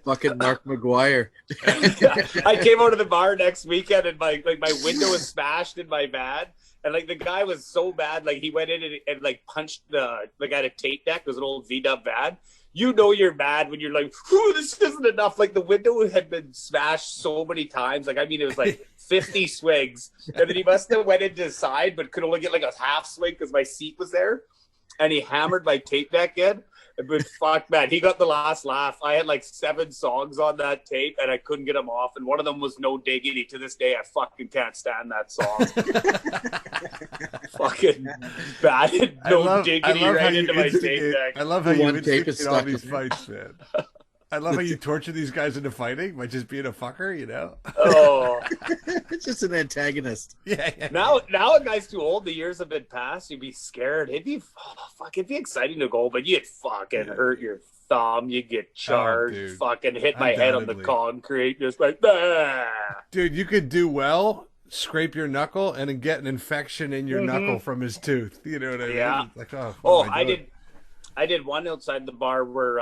Fucking Mark McGuire. I came out of the bar next weekend, and my window was smashed in my van. And like the guy was so bad, like he went in and like punched the guy at a tape deck. It was an old V-dub van. You know you're mad when you're like, this isn't enough. Like the window had been smashed so many times. Like, I mean, it was like 50 swings. And then he must have went into his side, but could only get like a half swing because my seat was there. And he hammered my tape deck in. But fuck, man, he got the last laugh. I had like 7 songs on that tape, and I couldn't get them off. And one of them was "No Diggity." To this day, I fucking can't stand that song. Fucking batted "No Diggity" right into my tape deck. I love how you One tape is instigate all stuck these in fights, man. I love how you torture these guys into fighting by just being a fucker, you know? Oh, It's just an antagonist. Yeah. now a guy's too old. The years have been passed. You'd be scared. It'd be exciting to go, but you'd fucking hurt your thumb. You get charged. dude. Fucking hit my head on the Undoubtedly. concrete. Just like, bah. Dude, you could do well, scrape your knuckle, and then get an infection in your knuckle from his tooth. You know what I mean? Yeah. It's like, what Oh, am I doing? did one outside the bar where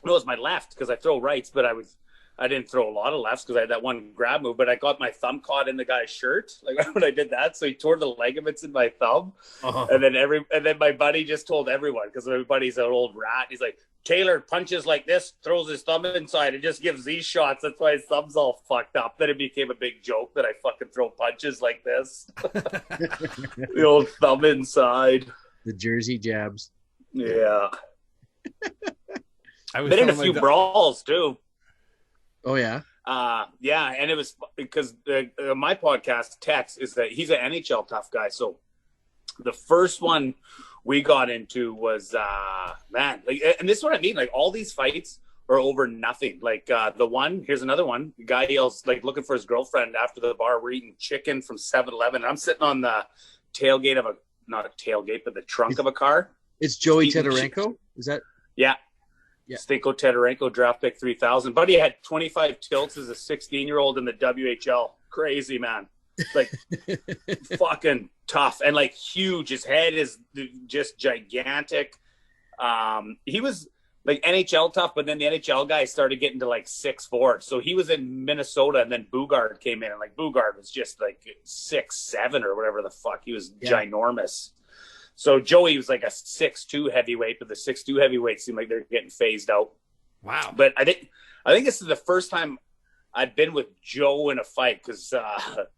no, it was my left because I throw rights, but I didn't throw a lot of lefts because I had that one grab move, but I got my thumb caught in the guy's shirt like when I did that, so he tore the ligaments in my thumb. And then my buddy just told everyone because my buddy's an old rat. He's like, Taylor punches like this, throws his thumb inside, and just gives these shots. That's why his thumb's all fucked up. Then it became a big joke that I fucking throw punches like this. The old thumb inside. The Jersey jabs. Yeah. I was Been in a telling my few da- brawls too. Oh yeah. Yeah, and it was because my podcast, Tex, is that he's an NHL tough guy. So the first one we got into was man, like, and this is what I mean. Like all these fights are over nothing. Like here's another one. The guy yells like looking for his girlfriend after the bar. We're eating chicken from 7-Eleven. I'm sitting on the tailgate of not a tailgate, but the trunk of a car. It's Joey Eating Tedarenko. Is that? Yeah. Yeah. Stinko Tedarenko, draft pick 3000. Buddy had 25 tilts as a 16-year-old in the WHL. Crazy, man. Like, fucking tough and, like, huge. His head is just gigantic. He was, like, NHL tough, but then the NHL guys started getting to, like, 6'4". So he was in Minnesota, and then Bugard came in. And, like, Bugard was just, like, 6'7" or whatever the fuck. He was ginormous. So Joey was like a 6'2" heavyweight, but the 6'2" heavyweights seem like they're getting phased out. Wow. But I think this is the first time I've been with Joe in a fight because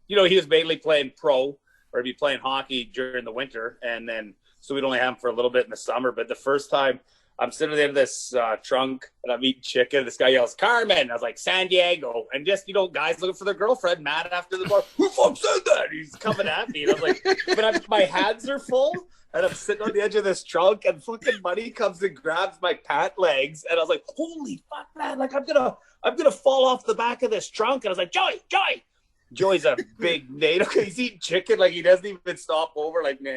he was mainly playing pro or he'd be playing hockey during the winter, and then so we'd only have him for a little bit in the summer. But the first time I'm sitting at the end of this trunk and I'm eating chicken, this guy yells, "Carmen!" I was like, "San Diego!" And just guys looking for their girlfriend, mad after the bar. Who fuck said that? He's coming at me, and I'm like, but my hands are full. And I'm sitting on the edge of this trunk, and fucking buddy comes and grabs my pant legs, and I was like, "Holy fuck, man! Like I'm gonna fall off the back of this trunk." And I was like, "Joey!" Joey's a big NATO. He's eating chicken, like he doesn't even stop over, like nah.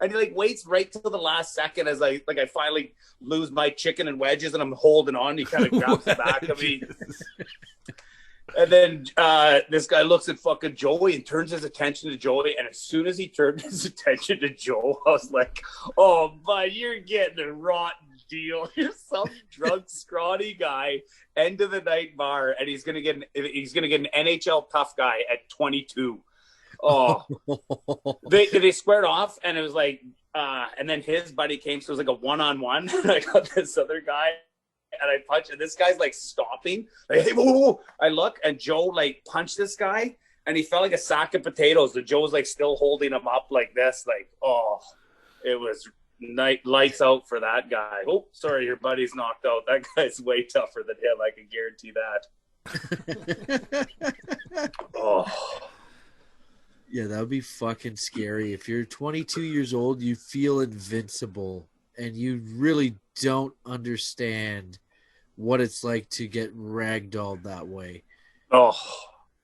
And he like waits right till the last second as I finally lose my chicken and wedges, and I'm holding on. He kind of grabs the back of me. And then this guy looks at fucking Joey and turns his attention to Joey. And as soon as he turned his attention to Joe, I was like, "Oh, bud, you're getting a rotten deal. You're some drunk, scrawny guy, end of the night bar, and he's gonna get an NHL tough guy at 22." Oh, they squared off, and it was like, and then his buddy came, so it was like a 1-on-1. And I got this other guy. And I punch, and this guy's like stopping. Like, "Hey, whoa, whoa, whoa." I look, and Joe like punched this guy, and he felt like a sack of potatoes. And Joe was like still holding him up like this. Like, oh, it was lights out for that guy. Oh, sorry, your buddy's knocked out. That guy's way tougher than him. I can guarantee that. Oh. Yeah, that would be fucking scary. If you're 22 years old, you feel invincible, and you really don't understand what it's like to get ragdolled that way. Oh,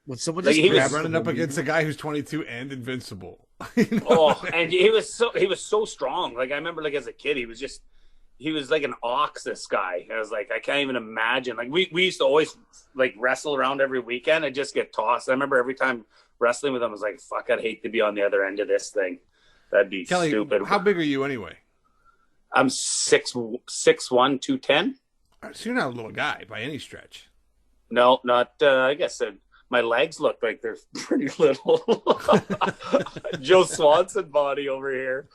When someone Like, just he was grabs running the up woman- against a guy who's 22 and invincible. and he was so strong. Like I remember, like as a kid, he was like an ox. This guy, I was like, I can't even imagine. Like we used to always like wrestle around every weekend and just get tossed. I remember every time wrestling with him, I was like, fuck, I'd hate to be on the other end of this thing. That'd be Kelly, stupid. how big are you anyway? I'm 6'1", 210. So you're not a little guy by any stretch. No, not. I guess my legs look like they're pretty little. Joe Swanson body over here.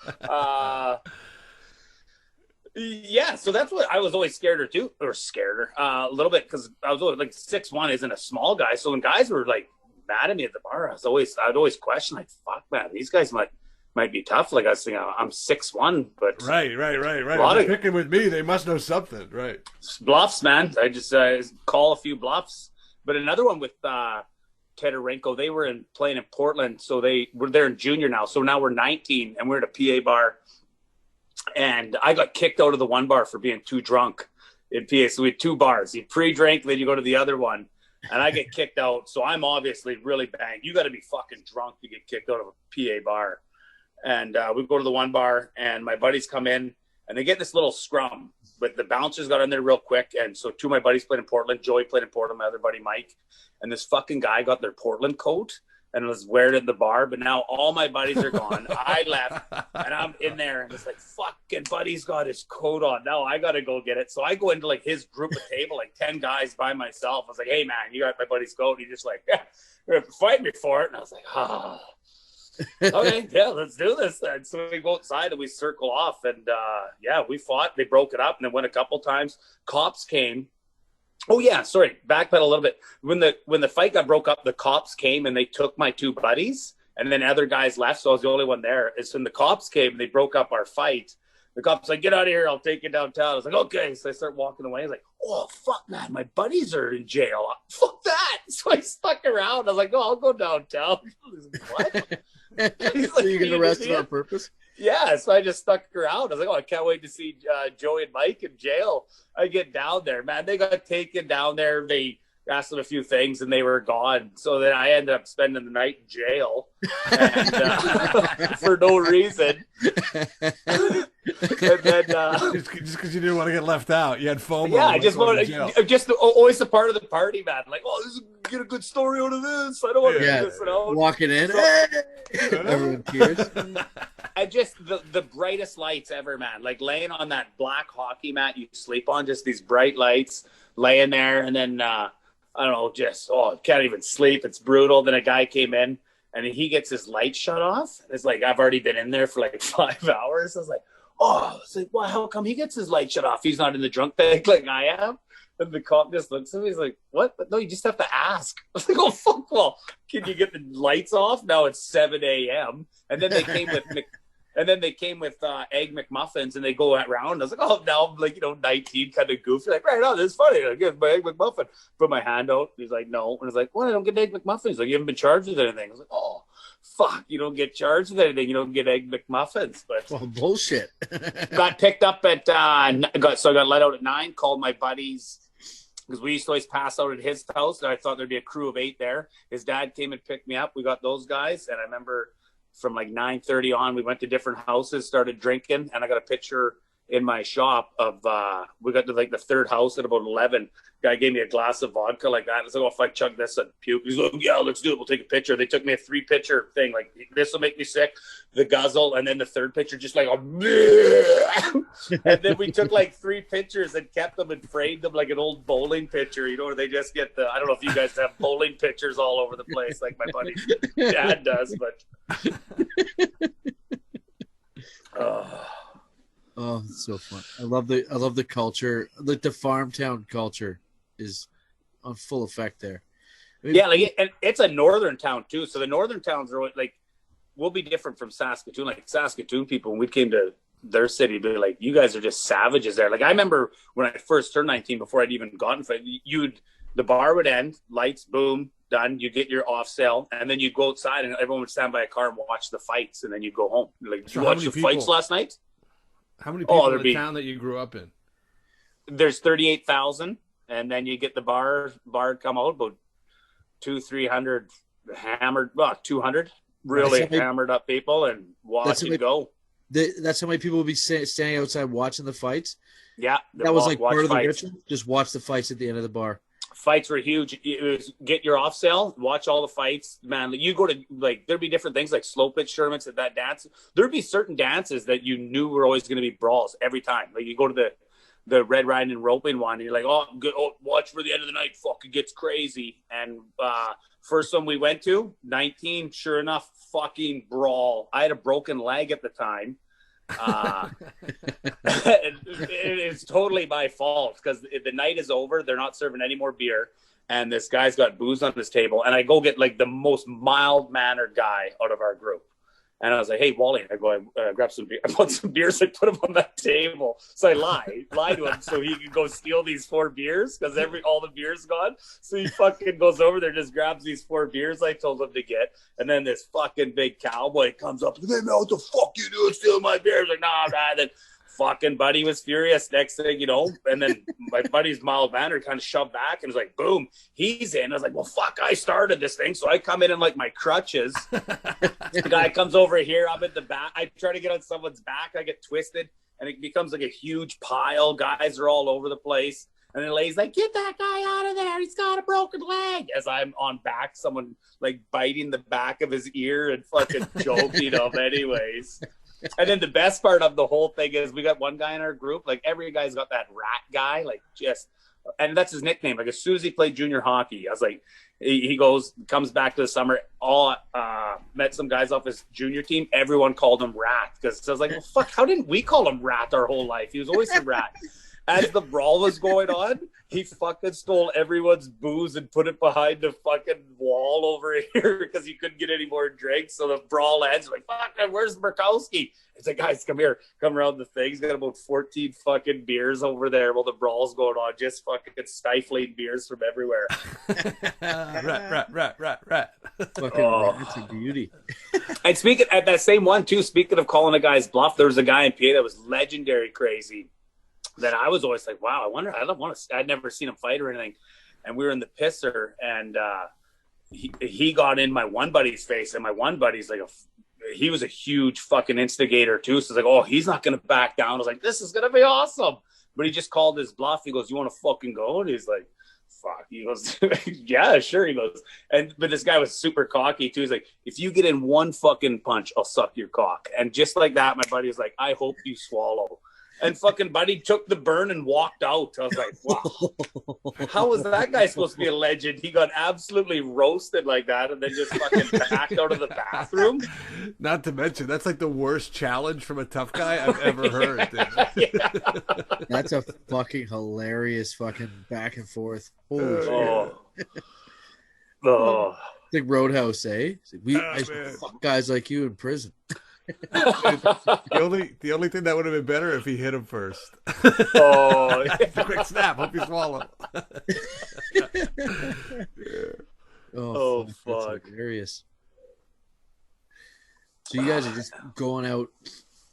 Yeah, so that's what I was always scared her a little bit, because I was always like 6'1" isn't a small guy. So when guys were like mad at me at the bar, I'd always question, like, fuck, man, these guys might be tough. Like I was thinking, I'm 6'1", but Right. a lot If they're of picking with me, they must know something, right? bluffs, man. I just call a few bluffs. But another one with Teterenko, they were playing in Portland, so they're in junior now. So now we're 19, and we're at a PA bar, and I got kicked out of the one bar for being too drunk in PA. So we had 2 bars. You pre-drink, then you go to the other one, and I get kicked out. So I'm obviously really banged. You got to be fucking drunk to get kicked out of a PA bar. And we go to the one bar, and my buddies come in, and they get this little scrum. But the bouncers got in there real quick, and so 2 of my buddies played in Portland. Joey played in Portland, my other buddy Mike. And this fucking guy got their Portland coat and was wearing it in the bar. But now all my buddies are gone. I left, and I'm in there, and it's like, fucking buddy's got his coat on. Now I got to go get it. So I go into like his group of table, like 10 guys by myself. I was like, hey, man, you got my buddy's coat. And he just like, yeah, you're going to fight me for it. And I was like, ah. Okay, yeah, let's do this then. So we go outside and we circle off, and yeah, we fought. They broke it up, and it went a couple times. Cops came. Oh yeah, sorry, backpedal a little bit. When the fight got broke up, the cops came and they took my 2 buddies, and then other guys left, so I was the only one there. And so when the cops came and they broke up our fight, the cops like, get out of here, I'll take you downtown. I was like, okay. So I start walking away. I was like, oh fuck, man, my buddies are in jail. Fuck that. So I stuck around. I was like, oh, I'll go downtown. What? So you get arrested on purpose? Yeah, so I just stuck around. I was like, oh, I can't wait to see Joey and Mike in jail. I get down there, man. They got taken down there. They asked them a few things, and they were gone. So then I ended up spending the night in jail and, for no reason. And then Just because you didn't want to get left out, you had FOMO. yeah, I just going to wanted jail. just always a part of the party, man. Like, oh, this is get a good story out of this. I don't want to Yeah, do this out. walking in, hey! Everyone cheers. I just the brightest lights ever, man. Like laying on that black hockey mat you sleep on, just these bright lights laying there, and then I don't know, just can't even sleep. It's brutal. Then a guy came in and he gets his light shut off. It's like I've already been in there for like 5 hours. I was like, oh, it's like, well, how come he gets his light shut off? He's not in the drunk tank like I am. And the cop just looks at me. He's like, what? But no, you just have to ask. I was like, oh, fuck. Well, can you get the lights off? Now it's 7 a.m. And then they came with egg McMuffins, and they go around. I was like, oh, now I'm like, 19, kind of goofy. Like, right on, this is funny. I get my egg McMuffin. Put my hand out. He's like, no. And I was like, well, I don't get egg McMuffins. He's like, you haven't been charged with anything. I was like, oh, fuck. You don't get charged with anything. You don't get egg McMuffins. But Well, bullshit. got picked up at I got let out at 9. Called my buddies because we used to always pass out at his house. And I thought there'd be a crew of 8 there. His dad came and picked me up. We got those guys, and I remember from like 9:30 on, we went to different houses, started drinking, and I got a picture in my shop of we got to like the 3rd house at about 11. Guy gave me a glass of vodka like that. I was like, oh, if I chug this, I'd puke. He's like, yeah, let's do it. We'll take a picture. They took me a 3-picture thing. Like, this will make me sick. The guzzle, and then the 3rd picture, just like and then we took like 3 pictures and kept them and framed them like an old bowling picture, where they just get I don't know if you guys have bowling pictures all over the place like my buddy's dad does, but Oh, it's so fun. I love the culture. Like the farm town culture is on full effect there. I mean, yeah, and it's a northern town too. So the northern towns are like, we'll be different from Saskatoon. Like Saskatoon people, when we came to their city, be like, you guys are just savages there. Like I remember when I first turned 19, before I'd even gotten fight, the bar would end, lights, boom, done. You get your off sale, and then you go outside, and everyone would stand by a car and watch the fights, and then you go home. Like, So you how watch many the fights people- last night? How many people in there'd the be- town that you grew up in? There's 38,000, and then you get the bar come out about 200-300 hammered, 200 really That's how many- hammered up people, and watch That's how it many- go. that's how many people would be standing outside watching the fights. Yeah, That was like watch part of the fights. ritual. Just watch the fights at the end of the bar. Fights were huge. It was get your off sale, watch all the fights, man. You go to there'd be different things like slow pitch tournaments at that dance. There'd be certain dances that you knew were always going to be brawls every time. Like you go to the red riding and roping one, and you're like, oh, good, watch for the end of the night. Fucking gets crazy. And first one we went to, 19, sure enough, fucking brawl. I had a broken leg at the time. It's totally my fault because the night is over. They're not serving any more beer, and this guy's got booze on his table. And I go get like the most mild mannered guy out of our group, And I was like, hey, Wally, I go, I grab some beer. I bought some beers. I put them on that table. So I lied to him so he could go steal these 4 beers because all the beer's gone. So he fucking goes over there, just grabs these 4 beers I told him to get. And then this fucking big cowboy comes up and, hey, man, what the fuck you doing stealing my beers? Like, nah. Then fucking buddy was furious. Next thing you know, and then my buddy's Miles Vander kind of shoved back and was like, boom, he's in. I was like, well, fuck, I started this thing. So I come in like my crutches. The guy comes over here. I'm at the back. I try to get on someone's back. I get twisted and it becomes like a huge pile. Guys are all over the place. And then Lay's like, get that guy out of there. He's got a broken leg. As I'm on back, someone like biting the back of his ear and fucking choking him anyways. And then the best part of the whole thing is we got one guy in our group, like every guy's got that rat guy, like just, and that's his nickname. Like as soon as he played junior hockey, I was like, he comes back to the summer, met some guys off his junior team. Everyone called him Rat because I was like, well, fuck, how didn't we call him Rat our whole life? He was always a rat. As the brawl was going on, he fucking stole everyone's booze and put it behind the fucking wall over here because he couldn't get any more drinks. So the brawl ends. Like, fuck, where's Murkowski? It's like, guys, come here. Come around the thing. He's got about 14 fucking beers over there while the brawl's going on. Just fucking stifling beers from everywhere. Rat. Fucking it's a beauty. And speaking at that same one, too, speaking of calling a guy's bluff, there was a guy in PA that was legendary crazy. That I was always like, wow, I'd never seen him fight or anything. And we were in the pisser and he got in my one buddy's face and my one buddy's like, he was a huge fucking instigator too. So it's like, oh, he's not going to back down. I was like, this is going to be awesome. But he just called his bluff. He goes, you want to fucking go? And he's like, fuck. He goes, yeah, sure. He goes, but this guy was super cocky too. He's like, if you get in one fucking punch, I'll suck your cock. And just like that, my buddy was like, I hope you swallow. And fucking buddy took the burn and walked out. I was like, wow, how was that guy supposed to be a legend? He got absolutely roasted like that and then just fucking backed out of the bathroom. Not to mention, that's like the worst challenge from a tough guy I've ever heard. Yeah. That's a fucking hilarious fucking back and forth. Holy shit. Oh. It's like Roadhouse, eh? I man. fuck guys like you in prison. The only thing that would have been better if he hit him first. Oh, Quick snap. Hope you swallow. Oh, fuck. That's hilarious. So you guys are just going out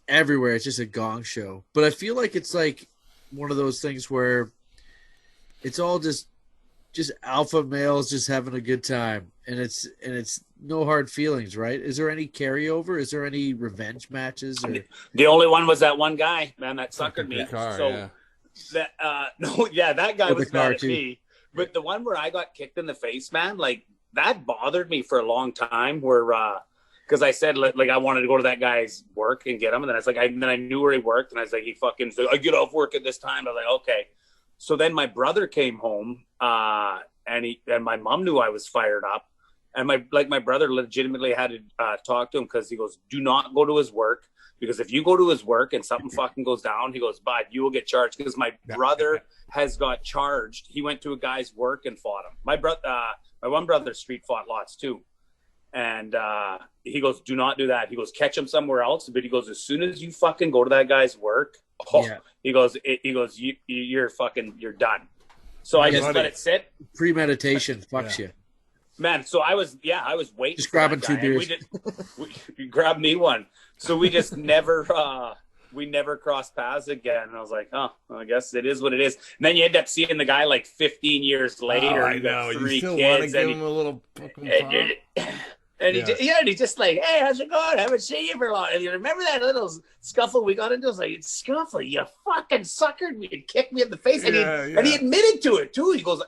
everywhere. It's just a gong show. But I feel like it's like one of those things where it's all just alpha males just having a good time. And it's no hard feelings, right? Is there any carryover? Is there any revenge matches? Or... The only one was that one guy, man, that suckered me. Car, so yeah. That guy was mad at too. me. But the one where I got kicked in the face, man, like that bothered me for a long time. Where because I said like I wanted to go to that guy's work and get him, and then I was like, then I knew where he worked, and I was like, he fucking said, I get off work at this time. I was like, okay. So then my brother came home, and my mom knew I was fired up. And my brother legitimately had to talk to him because he goes, do not go to his work because if you go to his work and something fucking goes down, he goes, bud, you will get charged because my brother has got charged. He went to a guy's work and fought him. My one brother street fought lots too. And he goes, do not do that. He goes, catch him somewhere else. But he goes, as soon as you fucking go to that guy's work, he goes, you're done. So I just let it sit. Premeditation fucks you. Man, so I was waiting. Just grabbing 2 beers. We grabbed me one. So we just never crossed paths again. And I was like, oh, well, I guess it is what it is. And then you end up seeing the guy like 15 years later. Oh, I know. You got 3 you still kids. want to give him a little fucking he's just like, hey, how's it going? I haven't seen you for a long time. And you remember that little scuffle we got into? I was like, scuffle? You fucking suckered me and kicked me in the face. And he admitted to it too. He goes,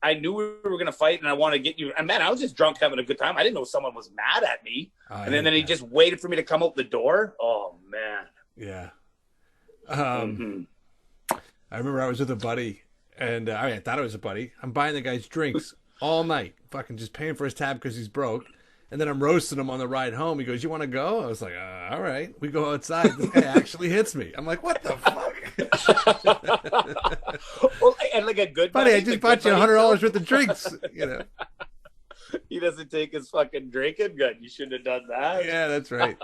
I knew we were going to fight and I wanted to get you. And man, I was just drunk having a good time. I didn't know someone was mad at me. And then he just waited for me to come out the door. Oh, man. Yeah. I remember I was with a buddy and I thought it was a buddy. I'm buying the guy's drinks all night, fucking just paying for his tab because he's broke. And then I'm roasting him on the ride home. He goes, you want to go? I was like, all right. We go outside. This guy actually hits me. I'm like, what the fuck? Well, and like a good buddy, I just bought you $100 worth of drinks. You know. He doesn't take his fucking drinking gun. You shouldn't have done that. Yeah, that's right.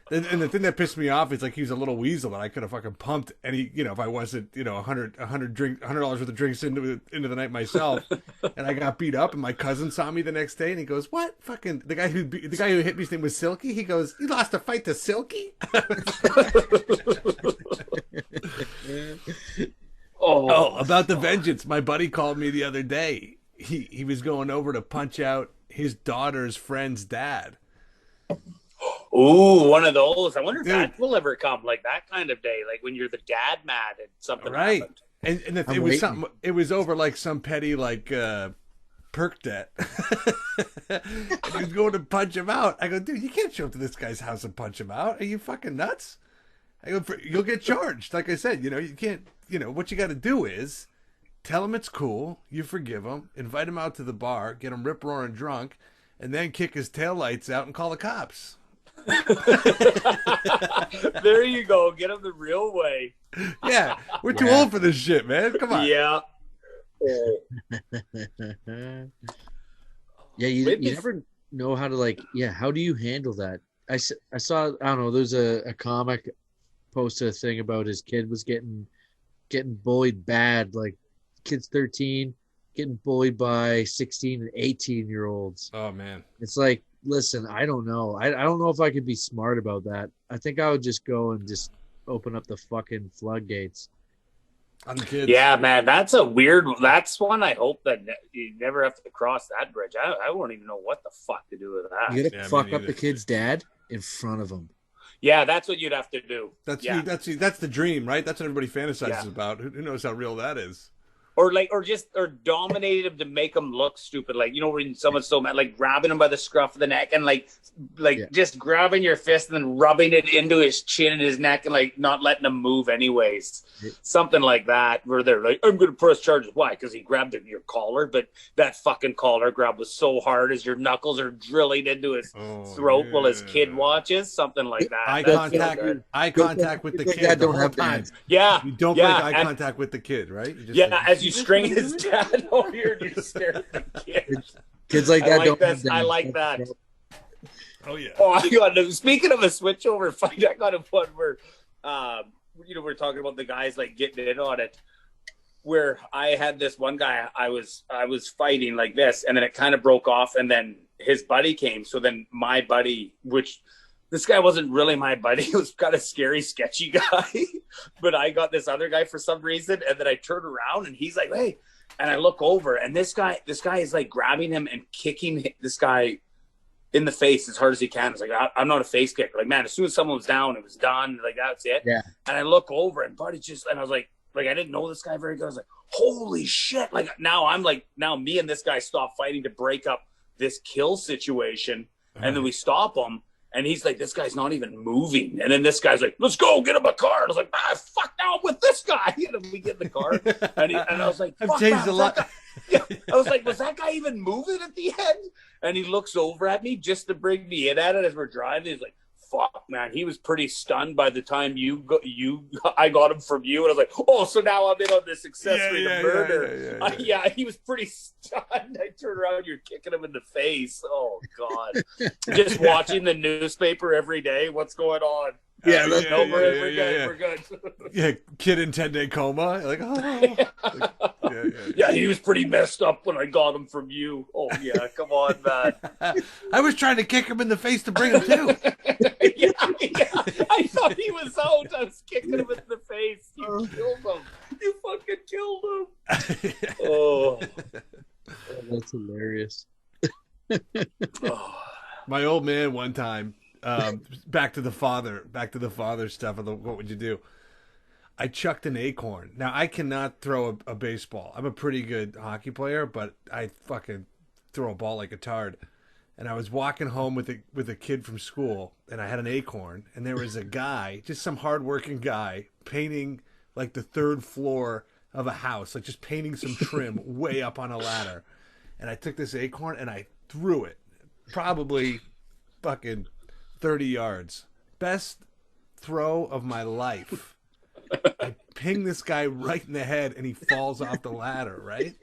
And the thing that pissed me off is like he was a little weasel, and I could have fucking pumped any, if I wasn't, $100 worth of drinks into the night myself, and I got beat up, and my cousin saw me the next day, and he goes, "What? Fucking the guy who hit me, his name was Silky." He goes, "You lost a fight to Silky?" Oh, about the vengeance. My buddy called me the other day. He was going over to punch out his daughter's friend's dad. Ooh, one of those. I wonder if that will ever come, like that kind of day, like when you're the dad mad and something happened. And it was something. It was over like some petty perk debt. He was going to punch him out. I go, dude, you can't show up to this guy's house and punch him out. Are you fucking nuts? I go, you'll get charged. Like I said, you can't. What you got to do is tell him it's cool. You forgive him. Invite him out to the bar. Get him rip roaring drunk, and then kick his taillights out and call the cops. There you go. Get him the real way. Yeah, we're too old for this shit, man. Come on. Yeah. Yeah, you never know how to how do you handle that? I saw, I don't know, there's a comic posted a thing about his kid was getting bullied bad, like kid's 13, getting bullied by 16 and 18-year-olds. Oh man. It's like, listen, I don't know. I don't know if I could be smart about that. I think I would just go and just open up the fucking floodgates. On the kids. Yeah, man, that's one I hope that you never have to cross that bridge. I won't even know what the fuck to do with that. You gotta fuck up the kid's dad in front of him. Yeah, that's what you'd have to do. That's the dream, right? That's what everybody fantasizes about. Who knows how real that is? Or dominate him to make him look stupid. Like, when someone's so mad, like grabbing him by the scruff of the neck and just grabbing your fist and then rubbing it into his chin and his neck and like not letting him move anyways. Something like that, where they're like, I'm going to press charges. Why? Because he grabbed your collar, but that fucking collar grab was so hard as your knuckles are drilling into his throat while his kid watches. Something like that. Eye contact with the kid the whole time. Yeah. You don't break eye contact with the kid, right? As you string his dad over here and you stare at the kid. Kids like that I like that. Oh yeah. Oh, I got him. Speaking of a switchover fight, I got one where, we're talking about the guys like getting in on it. Where I had this one guy, I was fighting like this, and then it kind of broke off, and then his buddy came. So then my buddy, which this guy wasn't really my buddy, he was kind of scary, sketchy guy. But I got this other guy for some reason, and then I turn around and he's like, "Hey," and I look over, and this guy is like grabbing him and kicking this guy in the face as hard as he can. It's like, I'm not a face kicker. Like, man, as soon as someone was down, it was done. Like, that's it. Yeah. And I look over, and buddy and I was like I didn't know this guy very good. I was like, holy shit. Like, now me and this guy stop fighting to break up this kill situation. And then we stop him. And he's like, this guy's not even moving. And then this guy's like, let's go, get him a car. And I was like, fuck, now I'm with this guy. And we get in the car. And I was like, I've changed a lot. Yeah. I was like, was that guy even moving at the end? And he looks over at me just to bring me in at it as we're driving. He's like, fuck, man. He was pretty stunned by the time I got him from you. And I was like, oh, so now I'm in on this accessory to murder. Yeah, he was pretty stunned. I turned around, you're kicking him in the face. Oh, God. Just watching the newspaper every day. What's going on? We're good. Yeah, kid in 10-day coma. Like, oh. Yeah, he was pretty messed up when I got him from you. Oh, yeah, come on, man. I was trying to kick him in the face to bring him to. Yeah. I thought he was out. I was kicking him in the face. You killed him. You fucking killed him. Oh, that's hilarious. My old man one time, back to the father stuff. What would you do? I chucked an acorn. Now I cannot throw a baseball. I'm a pretty good hockey player, but I fucking throw a ball like a tard. And I was walking home with a kid from school, and I had an acorn, and there was a guy, just some hardworking guy, painting like the third floor of a house, like just painting some trim way up on a ladder. And I took this acorn and I threw it, probably fucking 30 yards. Best throw of my life. I ping this guy right in the head, and he falls off the ladder, right?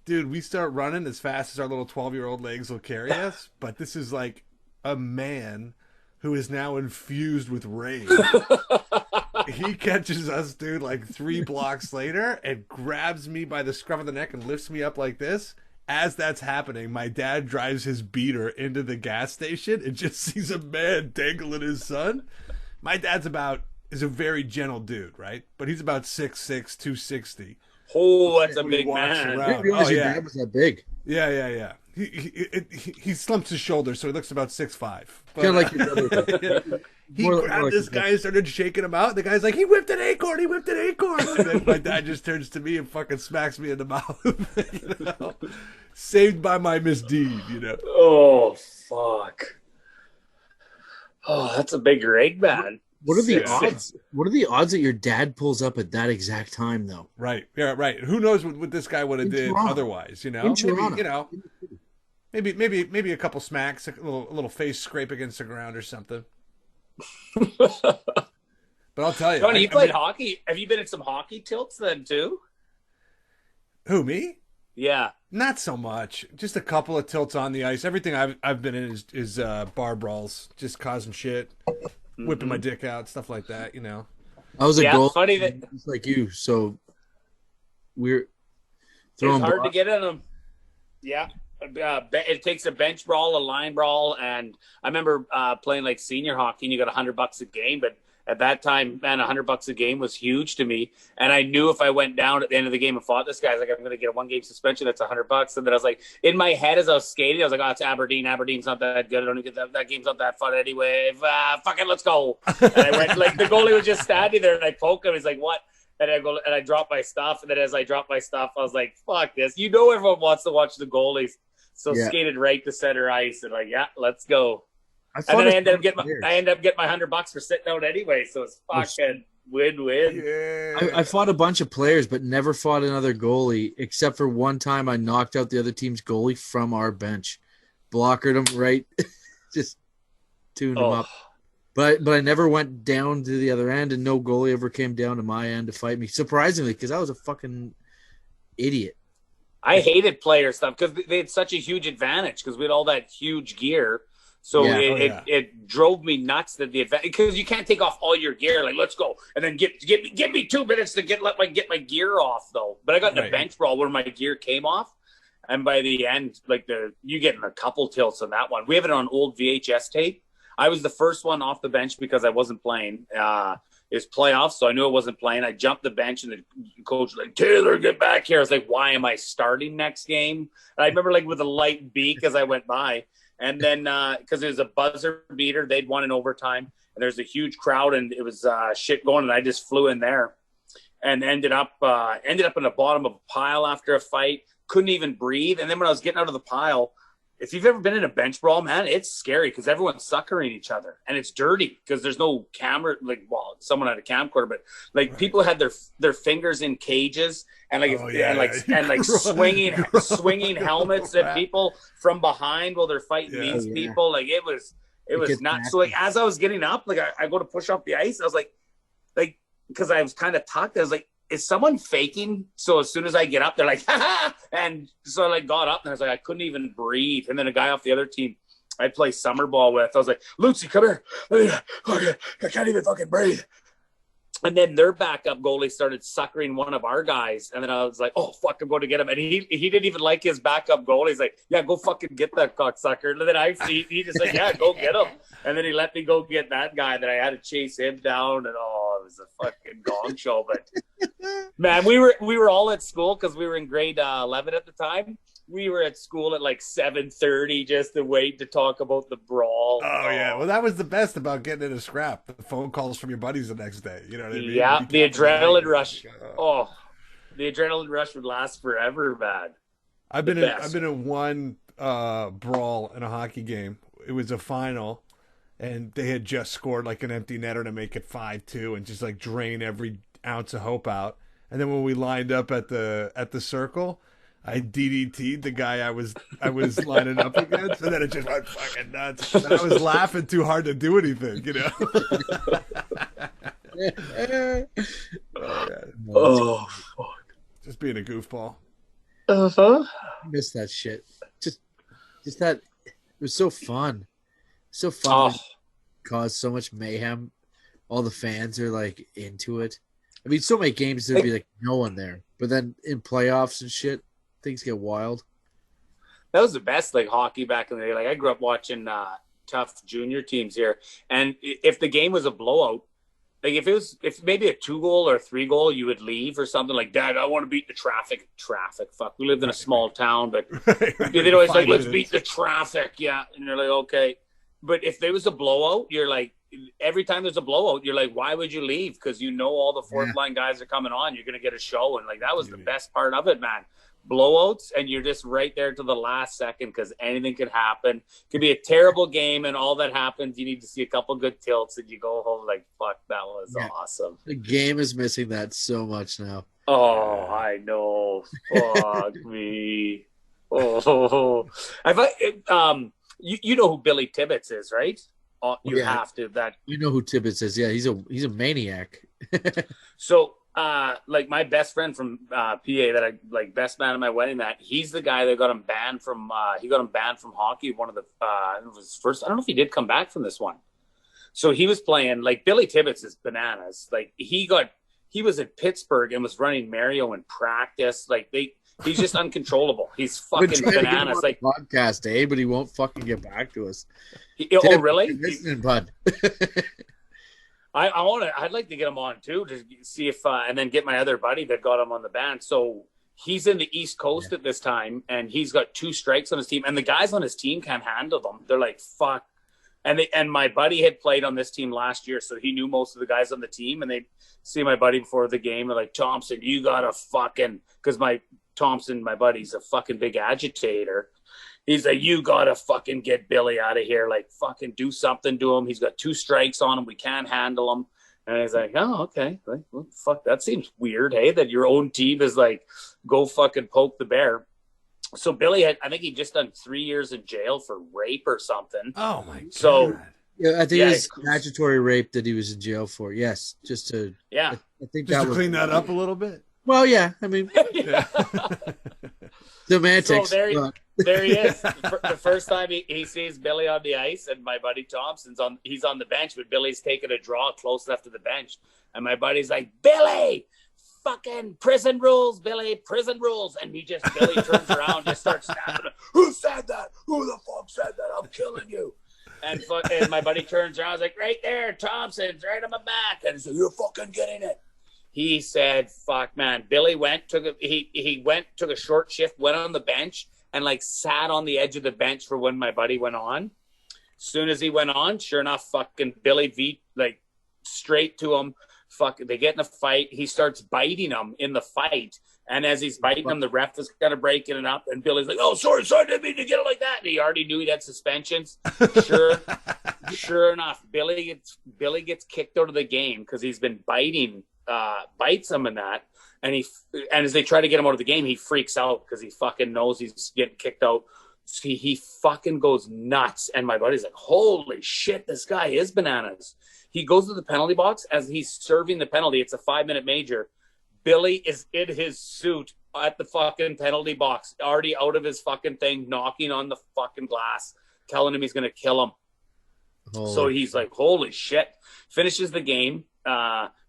dude, we start running as fast as our little 12-year-old legs will carry us. But this is like a man who is now infused with rage. He catches us, dude, like 3 blocks later and grabs me by the scruff of the neck and lifts me up like this. As that's happening, my dad drives his beater into the gas station and just sees a man dangling his son. My dad's is a very gentle dude, right? But he's about 6'6", 260. Oh, that's a When he big walks man. I around. didn't realize Oh, your yeah. dad was that big. Yeah. He slumps his shoulders, so he looks about 6'5". But, Kind of like your brother. he More grabbed like this your guy and started shaking him out. The guy's like, he whipped an acorn. And then my dad just turns to me and fucking smacks me in the mouth. You know? Saved by my misdeed, you know. Oh, fuck. Oh, that's a big rig, man. What are the 6'6". odds? What are the odds that your dad pulls up at that exact time, though? Right. Yeah, right. Who knows what this guy would have In did Toronto. otherwise, you know? In Maybe, Toronto. you know, maybe a couple smacks, a little face scrape against the ground or something. But I'll tell you. Tony, you played hockey. Have you been at some hockey tilts then, too? Who, me? Yeah. Not so much. Just a couple of tilts on the ice. Everything I've been in is bar brawls, just causing shit, whipping my dick out, stuff like that. You know. I was a Yeah, goal funny that just like you, so we're it's throwing. hard to get in them. Yeah. It takes a bench brawl, a line brawl, and I remember playing like senior hockey, and you got $100 a game. But at that time, man, $100 a game was huge to me, and I knew if I went down at the end of the game and fought this guy, I was like, I'm going to get a 1-game suspension. That's $100. And then I was like, in my head as I was skating, I was like, oh, it's Aberdeen. Aberdeen's not that good. I don't get that game's not that fun anyway. Fuck it, let's go. And I went like the goalie was just standing there, and I poke him. He's like, what? And I go and I drop my stuff, and then as I dropped my stuff, I was like, fuck this. You know, everyone wants to watch the goalies. So skated right to center ice and like, yeah, let's go. And then I ended up getting my $100 for sitting out anyway. So it's fucking win-win. Yeah. I fought a bunch of players, but never fought another goalie, except for one time I knocked out the other team's goalie from our bench, blockered him right, just tuned him up. But I never went down to the other end, and no goalie ever came down to my end to fight me. Surprisingly, because I was a fucking idiot. I hated player stuff because they had such a huge advantage because we had all that huge gear. So it drove me nuts that the advantage, because you can't take off all your gear. Like, let's go. And then give me 2 minutes to get my gear off though. But I got in a bench brawl where my gear came off. And by the end, like you get in a couple tilts on that one. We have it on old VHS tape. I was the first one off the bench because I wasn't playing. It was playoffs, so I knew I wasn't playing. I jumped the bench, and the coach was like, Taylor, get back here. I was like, why am I starting next game? And I remember like with a light beak as I went by. And then because it was a buzzer beater, they'd won in overtime. And there's a huge crowd, and it was shit going, and I just flew in there and ended up in the bottom of a pile after a fight. Couldn't even breathe. And then when I was getting out of the pile, if you've ever been in a bench brawl, man, it's scary because everyone's suckering each other, and it's dirty because there's no camera. Like, well, someone had a camcorder, but like people had their fingers in cages and like swinging helmets at people from behind while they're fighting these people. Like it was nuts. So like as I was getting up, like I go to push off the ice, I was like because I was kind of tucked, I was like, is someone faking? So as soon as I get up, they're like, ha ha. And so I like got up and I was like, I couldn't even breathe. And then a guy off the other team I'd play summer ball with, I was like, Lucy, come here. I can't even fucking breathe. And then their backup goalie started suckering one of our guys. And then I was like, oh, fuck, I'm going to get him. And he didn't even like his backup goalie. He's like, yeah, go fucking get that cocksucker. And then he just like, yeah, go get him. And then he let me go get that guy. Then I had to chase him down. And it was a fucking gong show. But man, we were all at school because we were in grade 11 at the time. We were at school at like 7:30 just to wait to talk about the brawl. Oh yeah, well that was the best about getting in a scrap. The phone calls from your buddies the next day. You know what I mean? Yeah, the adrenaline rush. Oh, the adrenaline rush would last forever, man. I've been in one brawl in a hockey game. It was a final, and they had just scored like an empty netter to make it 5-2, and just like drain every ounce of hope out. And then when we lined up at the circle, I DDT'd the guy I was lining up against, and then it just went fucking nuts. And I was laughing too hard to do anything, you know. Oh, fuck. Just being a goofball. Uh-huh. I miss that shit. Just that it was so fun. So fun. Oh, When it caused so much mayhem. All the fans are like into it. I mean, so many games there'd be like no one there, but then in playoffs and shit, things get wild. that was the best like hockey back in the day. Like I grew up watching tough junior teams here, and if the game was a blowout, like if maybe a 2-goal or a 3-goal, you would leave or something like, Dad, I want to beat the traffic. Traffic, fuck. We lived in a small town, but they'd always like, let's beat the traffic, yeah. And you're like, okay. But if there was a blowout, you're like, every time there's a blowout, you're like, why would you leave? Because you know all the fourth line guys are coming on. You're gonna get a show, and like that was the best part of it, man. Blowouts, and you're just right there to the last second because anything could happen. Could be a terrible game, and all that happens, you need to see a couple good tilts, and you go home like, fuck, that was awesome. The game is missing that so much now. Oh, I know. Fuck me. Oh, you know who Billy Tibbetts is, right? You have to. That You know who Tibbetts is? Yeah, he's a maniac. so. Like my best friend from PA that I like, best man at my wedding, that he's the guy that got him banned from hockey. One of the it was first. I don't know if he did come back from this one. So he was playing, like, Billy Tibbetts is bananas. Like he was in Pittsburgh and was running Mario in practice. Like he's just uncontrollable. He's fucking bananas. Like podcast, but he won't fucking get back to us. Oh really? Listening, bud. I'd like to get him on too to see if and then get my other buddy that got him on the band. So he's in the East Coast at this time, and he's got 2 strikes on his team, and the guys on his team can't handle them. They're like, fuck. And my buddy had played on this team last year, so he knew most of the guys on the team, and they see my buddy before the game. They're like, Thompson, you gotta fucking, because my buddy's a fucking big agitator. He's like, you gotta fucking get Billy out of here. Like, fucking do something to him. He's got 2 strikes on him. We can't handle him. And he's like, oh, okay. Like, well, fuck, that seems weird, hey, that your own team is like, go fucking poke the bear. So Billy I think he just done 3 years in jail for rape or something. Oh my god. So yeah, I think it was statutory rape that he was in jail for. Yes, just to I think just to clean that up a little bit. Well, yeah, I mean, semantics. So there he is. The first time he sees Billy on the ice, and my buddy Thompson's he's on the bench, but Billy's taking a draw close enough to the bench. And my buddy's like, Billy, fucking prison rules, Billy, prison rules. And Billy turns around, just starts snapping. Who said that? Who the fuck said that? I'm killing you. And my buddy turns around, I was like, right there, Thompson's right on my back. And so you're fucking getting it. He said, fuck, man. Billy took a short shift, went on the bench, and like sat on the edge of the bench for when my buddy went on. As soon as he went on, sure enough, fucking Billy like straight to him. Fuck, they get in a fight. He starts biting him in the fight. And as he's biting him, the ref is kind of breaking it up. And Billy's like, oh, sorry, didn't mean to get it like that. And he already knew he had suspensions. Sure enough, Billy gets kicked out of the game because he's been bites him in that. And as they try to get him out of the game, he freaks out because he fucking knows he's getting kicked out. So he fucking goes nuts. And my buddy's like, holy shit, this guy is bananas. He goes to the penalty box as he's serving the penalty. It's a 5-minute major. Billy is in his suit at the fucking penalty box, already out of his fucking thing, knocking on the fucking glass, telling him he's going to kill him. So he's like, holy shit. Finishes the game.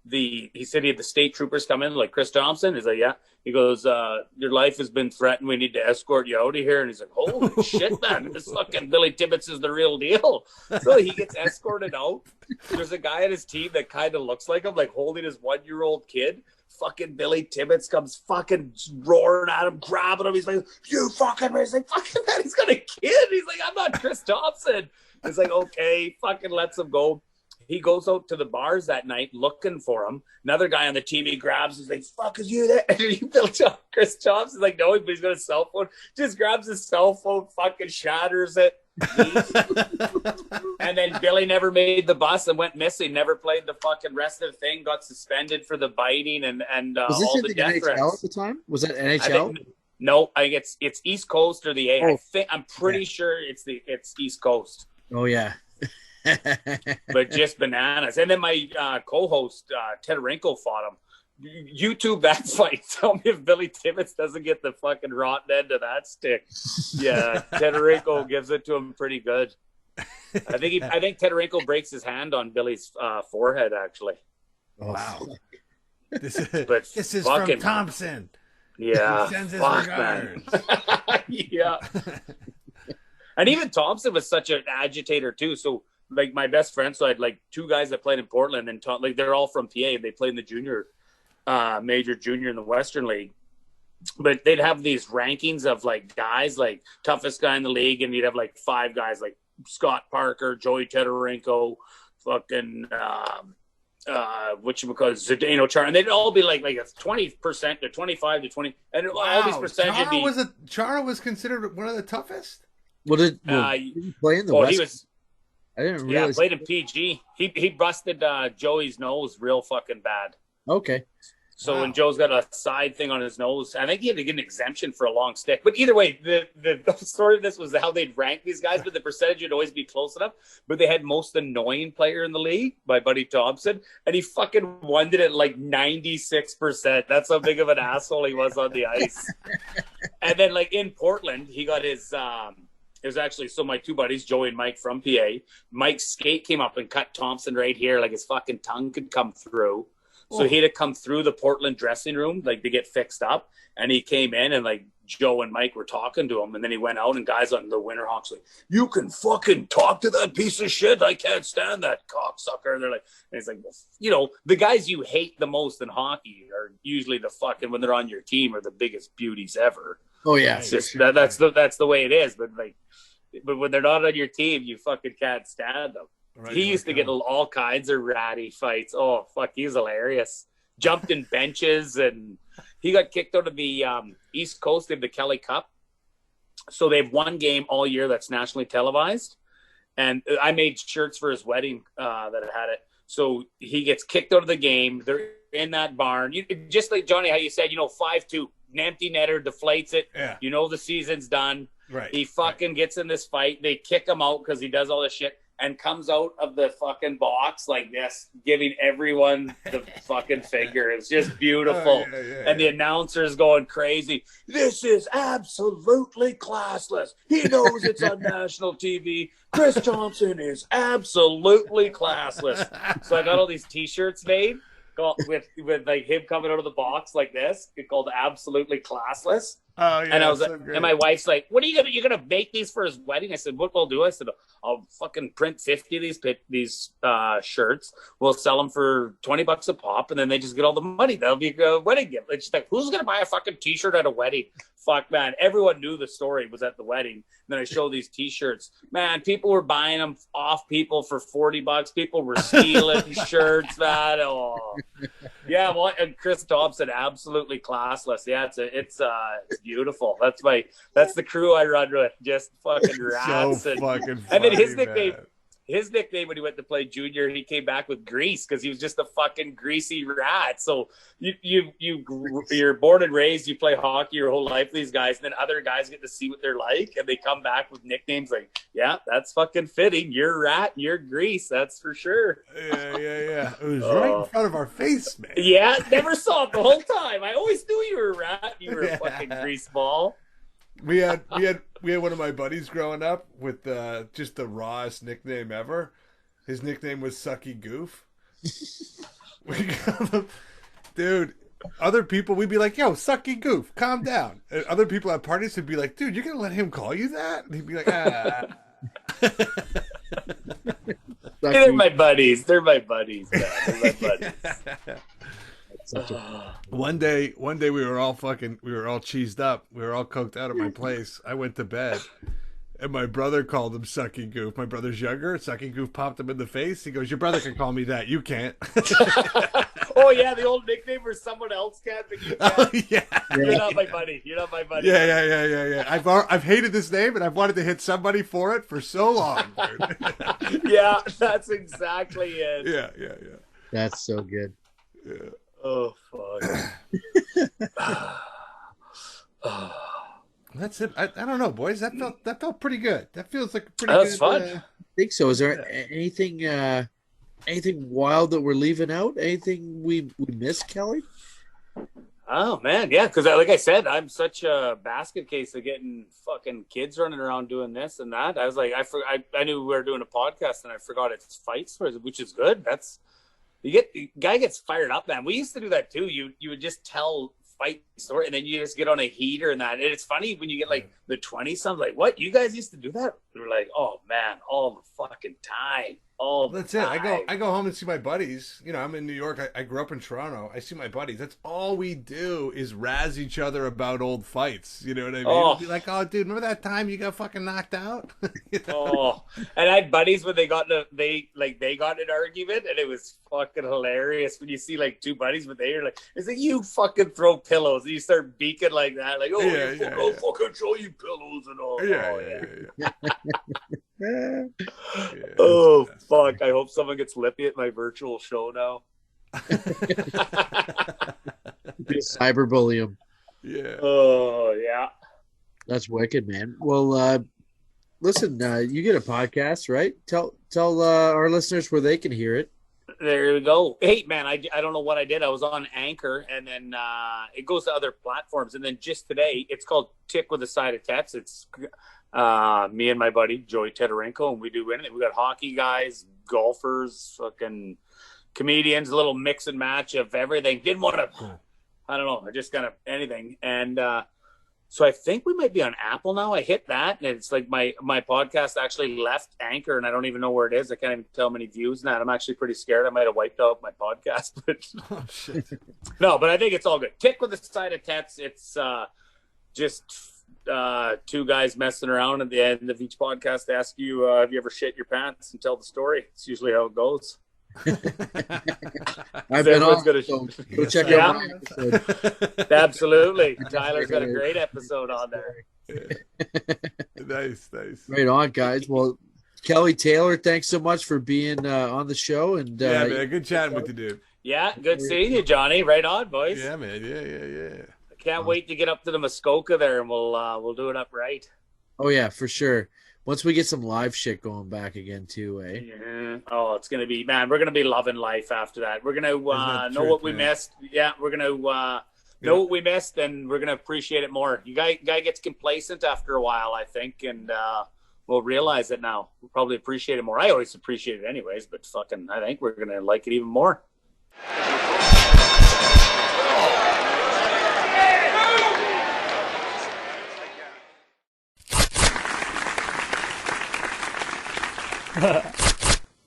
He said he had the state troopers come in, like Chris Thompson. He's like, yeah. He goes, your life has been threatened. We need to escort you out of here. And he's like, holy shit, man. This fucking Billy Tibbetts is the real deal. So he gets escorted out. There's a guy on his team that kind of looks like him, like holding his 1-year-old kid. Fucking Billy Tibbetts comes fucking roaring at him, grabbing him. He's like, you fucking, he's like, fucking man, he's got a kid. He's like, I'm not Chris Thompson. He's like, okay, fucking lets him go. He goes out to the bars that night looking for him. Another guy on the team he grabs. He's like, fuck, is you there? And he built up Chris Thompson's like, no, but he's got a cell phone. Just grabs his cell phone, fucking shatters it. And then Billy never made the bus and went missing. Never played the fucking rest of the thing. Got suspended for the biting and was all this the death NHL threats. at the time? Was that NHL? No, I think it's East Coast or the A. I'm pretty sure it's East Coast. Oh yeah. But just bananas. And then my co-host Ted Rinko fought him, YouTube that fight. Tell me if Billy Timmons doesn't get the fucking rotten end of that stick. Yeah, Tedorico gives it to him pretty good. I think Tedorico breaks his hand on Billy's forehead, actually. Wow. This is fucking, from Thompson. Yeah. He sends his fuck, regards. Yeah. And even Thompson was such an agitator too. So like my best friend, so I had like two guys that played in Portland, and like they're all from PA. They played in the junior, major junior in the Western League. But they'd have these rankings of like guys, like toughest guy in the league, and you'd have like 5 guys like Scott Parker, Joey Tedorenko, fucking Zdeno Chara, and they'd all be like a 20% to 25 to 20, and all these percentages. Chara was considered one of the toughest. Did he play in the West? He was. I didn't realize. Yeah, played in PG. He busted Joey's nose real fucking bad. Okay. So when Joe's got a side thing on his nose, I think he had to get an exemption for a long stick. But either way, the story of this was how they'd rank these guys, but the percentage would always be close enough. But they had most annoying player in the league by Buddy Thompson, and he fucking won it at like 96%. That's how big of an asshole he was on the ice. And then like in Portland, he got his it was actually, so my 2 buddies, Joey and Mike from PA, Mike's skate came up and cut Thompson right here, like his fucking tongue could come through. So he had to come through the Portland dressing room, like to get fixed up. And he came in and like Joe and Mike were talking to him. And then he went out and guys on the Winterhawks like, you can fucking talk to that piece of shit. I can't stand that cocksucker. And they're like, and it's like, well, you know, the guys you hate the most in hockey are usually the fucking, when they're on your team, are the biggest beauties ever. Oh yeah. It's just, that's the way it is. But when they're not on your team, you fucking can't stand them. Right, he used to get all kinds of ratty fights. Oh, fuck, he's hilarious. Jumped in benches, and he got kicked out of the East Coast of the Kelly Cup. So they have one game all year that's nationally televised. And I made shirts for his wedding that had it. So he gets kicked out of the game. They're in that barn. Just like, Johnny, how you said, 5-2, an empty netter, deflates it. Yeah. The season's done. Right. He fucking gets in this fight. They kick him out because he does all this shit. And comes out of the fucking box like this, giving everyone the fucking finger. It's just beautiful. And the announcer's going crazy. This is absolutely classless. He knows it's on national TV. Chris Thompson is absolutely classless. So I got all these T-shirts made with like him coming out of the box like this, called Absolutely Classless. Oh yeah, and I was so like, great. and my wife's like, "What are you gonna make these for his wedding?" I said, "What we'll do?" I said, "I'll fucking print 50 of these shirts. We'll sell them for $20 a pop, and then they just get all the money. That'll be a wedding gift." It's just like, who's gonna buy a fucking T-shirt at a wedding? Fuck, man. Everyone knew the story was at the wedding. And then I showed these T-shirts. Man, people were buying them off people for $40. People were stealing shirts, man. Oh, yeah. Well, and Chris Thompson, absolutely classless. Yeah, it's beautiful. That's the crew I run with. Just fucking rats. So fucking funny, and then his nickname when he went to play junior, he came back with Grease because he was just a fucking greasy rat. So you're born and raised, you play hockey your whole life, these guys, and then other guys get to see what they're like, and they come back with nicknames like, yeah, that's fucking fitting. You're rat, you're Grease, that's for sure. Yeah. It was right in front of our face, man. Yeah, never saw it the whole time. I always knew you were a rat. You were a fucking grease ball. We had one of my buddies growing up with just the rawest nickname ever. His nickname was Sucky Goof. Dude, other people, we'd be like, yo, Sucky Goof, calm down. And other people at parties would be like, dude, you're going to let him call you that? And he'd be like, ah. They're my buddies. Man. They're my buddies. One day we were all cheesed up. We were all coked out at my place. I went to bed, and my brother called him Sucky Goof. My brother's younger. Sucky Goof popped him in the face. He goes, "Your brother can call me that. You can't." Oh yeah, the old nickname where someone else can, but you can't. Oh, yeah. You're not my buddy. You're not my buddy. Yeah. I've hated this name, and I've wanted to hit somebody for it for so long, dude. Yeah, that's exactly it. Yeah. That's so good. Yeah. Oh fuck. That's it. I don't know, boys. That felt pretty good. That feels like pretty That's good. fun. I think so. Is there anything wild that we're leaving out? Anything we missed, Kelly? Oh man, yeah, because like I said, I'm such a basket case of getting fucking kids running around doing this and that. I was like, I knew we were doing a podcast and I forgot it's fight stories, which is good. That's the guy gets fired up, man. We used to do that too. You would just tell fight story and then you just get on a heater and that. And it's funny when you get like the 20-something, like, what? You guys used to do that? We were like, oh man, all the fucking time. That's it. I go home and see my buddies. You know, I'm in New York. I grew up in Toronto. I see my buddies. That's all we do is razz each other about old fights. You know what I mean? Oh. Be like, oh, dude, remember that time you got fucking knocked out? You know? Oh, and I had buddies when they got in an argument, and it was fucking hilarious when you see like two buddies, but they're like, it's like you fucking throw pillows and you start beaking like that, like, oh, I'll fucking show you pillows and all. Yeah. Oh fuck! I hope someone gets lippy at my virtual show now. Cyberbully him. Yeah. Oh yeah. That's wicked, man. Well, listen, you get a podcast, right? Tell our listeners where they can hear it. There we go. Hey, man, I don't know what I did. I was on Anchor, and then it goes to other platforms. And then just today, it's called Tick with a Side of Tats. It's me and my buddy, Joey Tedorenko, and we do anything. We got hockey guys, golfers, fucking comedians, a little mix and match of everything. Didn't want to, I don't know, I just kind of anything. And so I think we might be on Apple now. I hit that, and it's like my podcast actually left Anchor, and I don't even know where it is. I can't even tell how many views now. I'm actually pretty scared. I might have wiped out my podcast. But Oh shit. no, but I think it's all good. Tick with the Side of Tats. It's just two guys messing around at the end of each podcast to ask you, have you ever shit your pants, and tell the story. It's usually how it goes. I've been on. Gonna... So go check Yeah. out my episode. Absolutely. Tyler's got a great episode on there. Nice. Right on, guys. Well, Kelly Taylor, thanks so much for being on the show. And Yeah, man. Good chatting with you, dude. Yeah, good seeing you, Johnny. Right on, boys. Yeah, man. Yeah. I can't wait to get up to the Muskoka there, and we'll do it up right. oh yeah, for sure. Once we get some live shit going back again too, eh? Yeah. Oh, it's gonna be, man. We're gonna be loving life after that. We're gonna know what we missed. Yeah, we're gonna know what we missed, and we're gonna appreciate it more. You guy gets complacent after a while, I think, and we'll realize it now. We'll probably appreciate it more. I always appreciate it anyways, but fucking, I think we're gonna like it even more.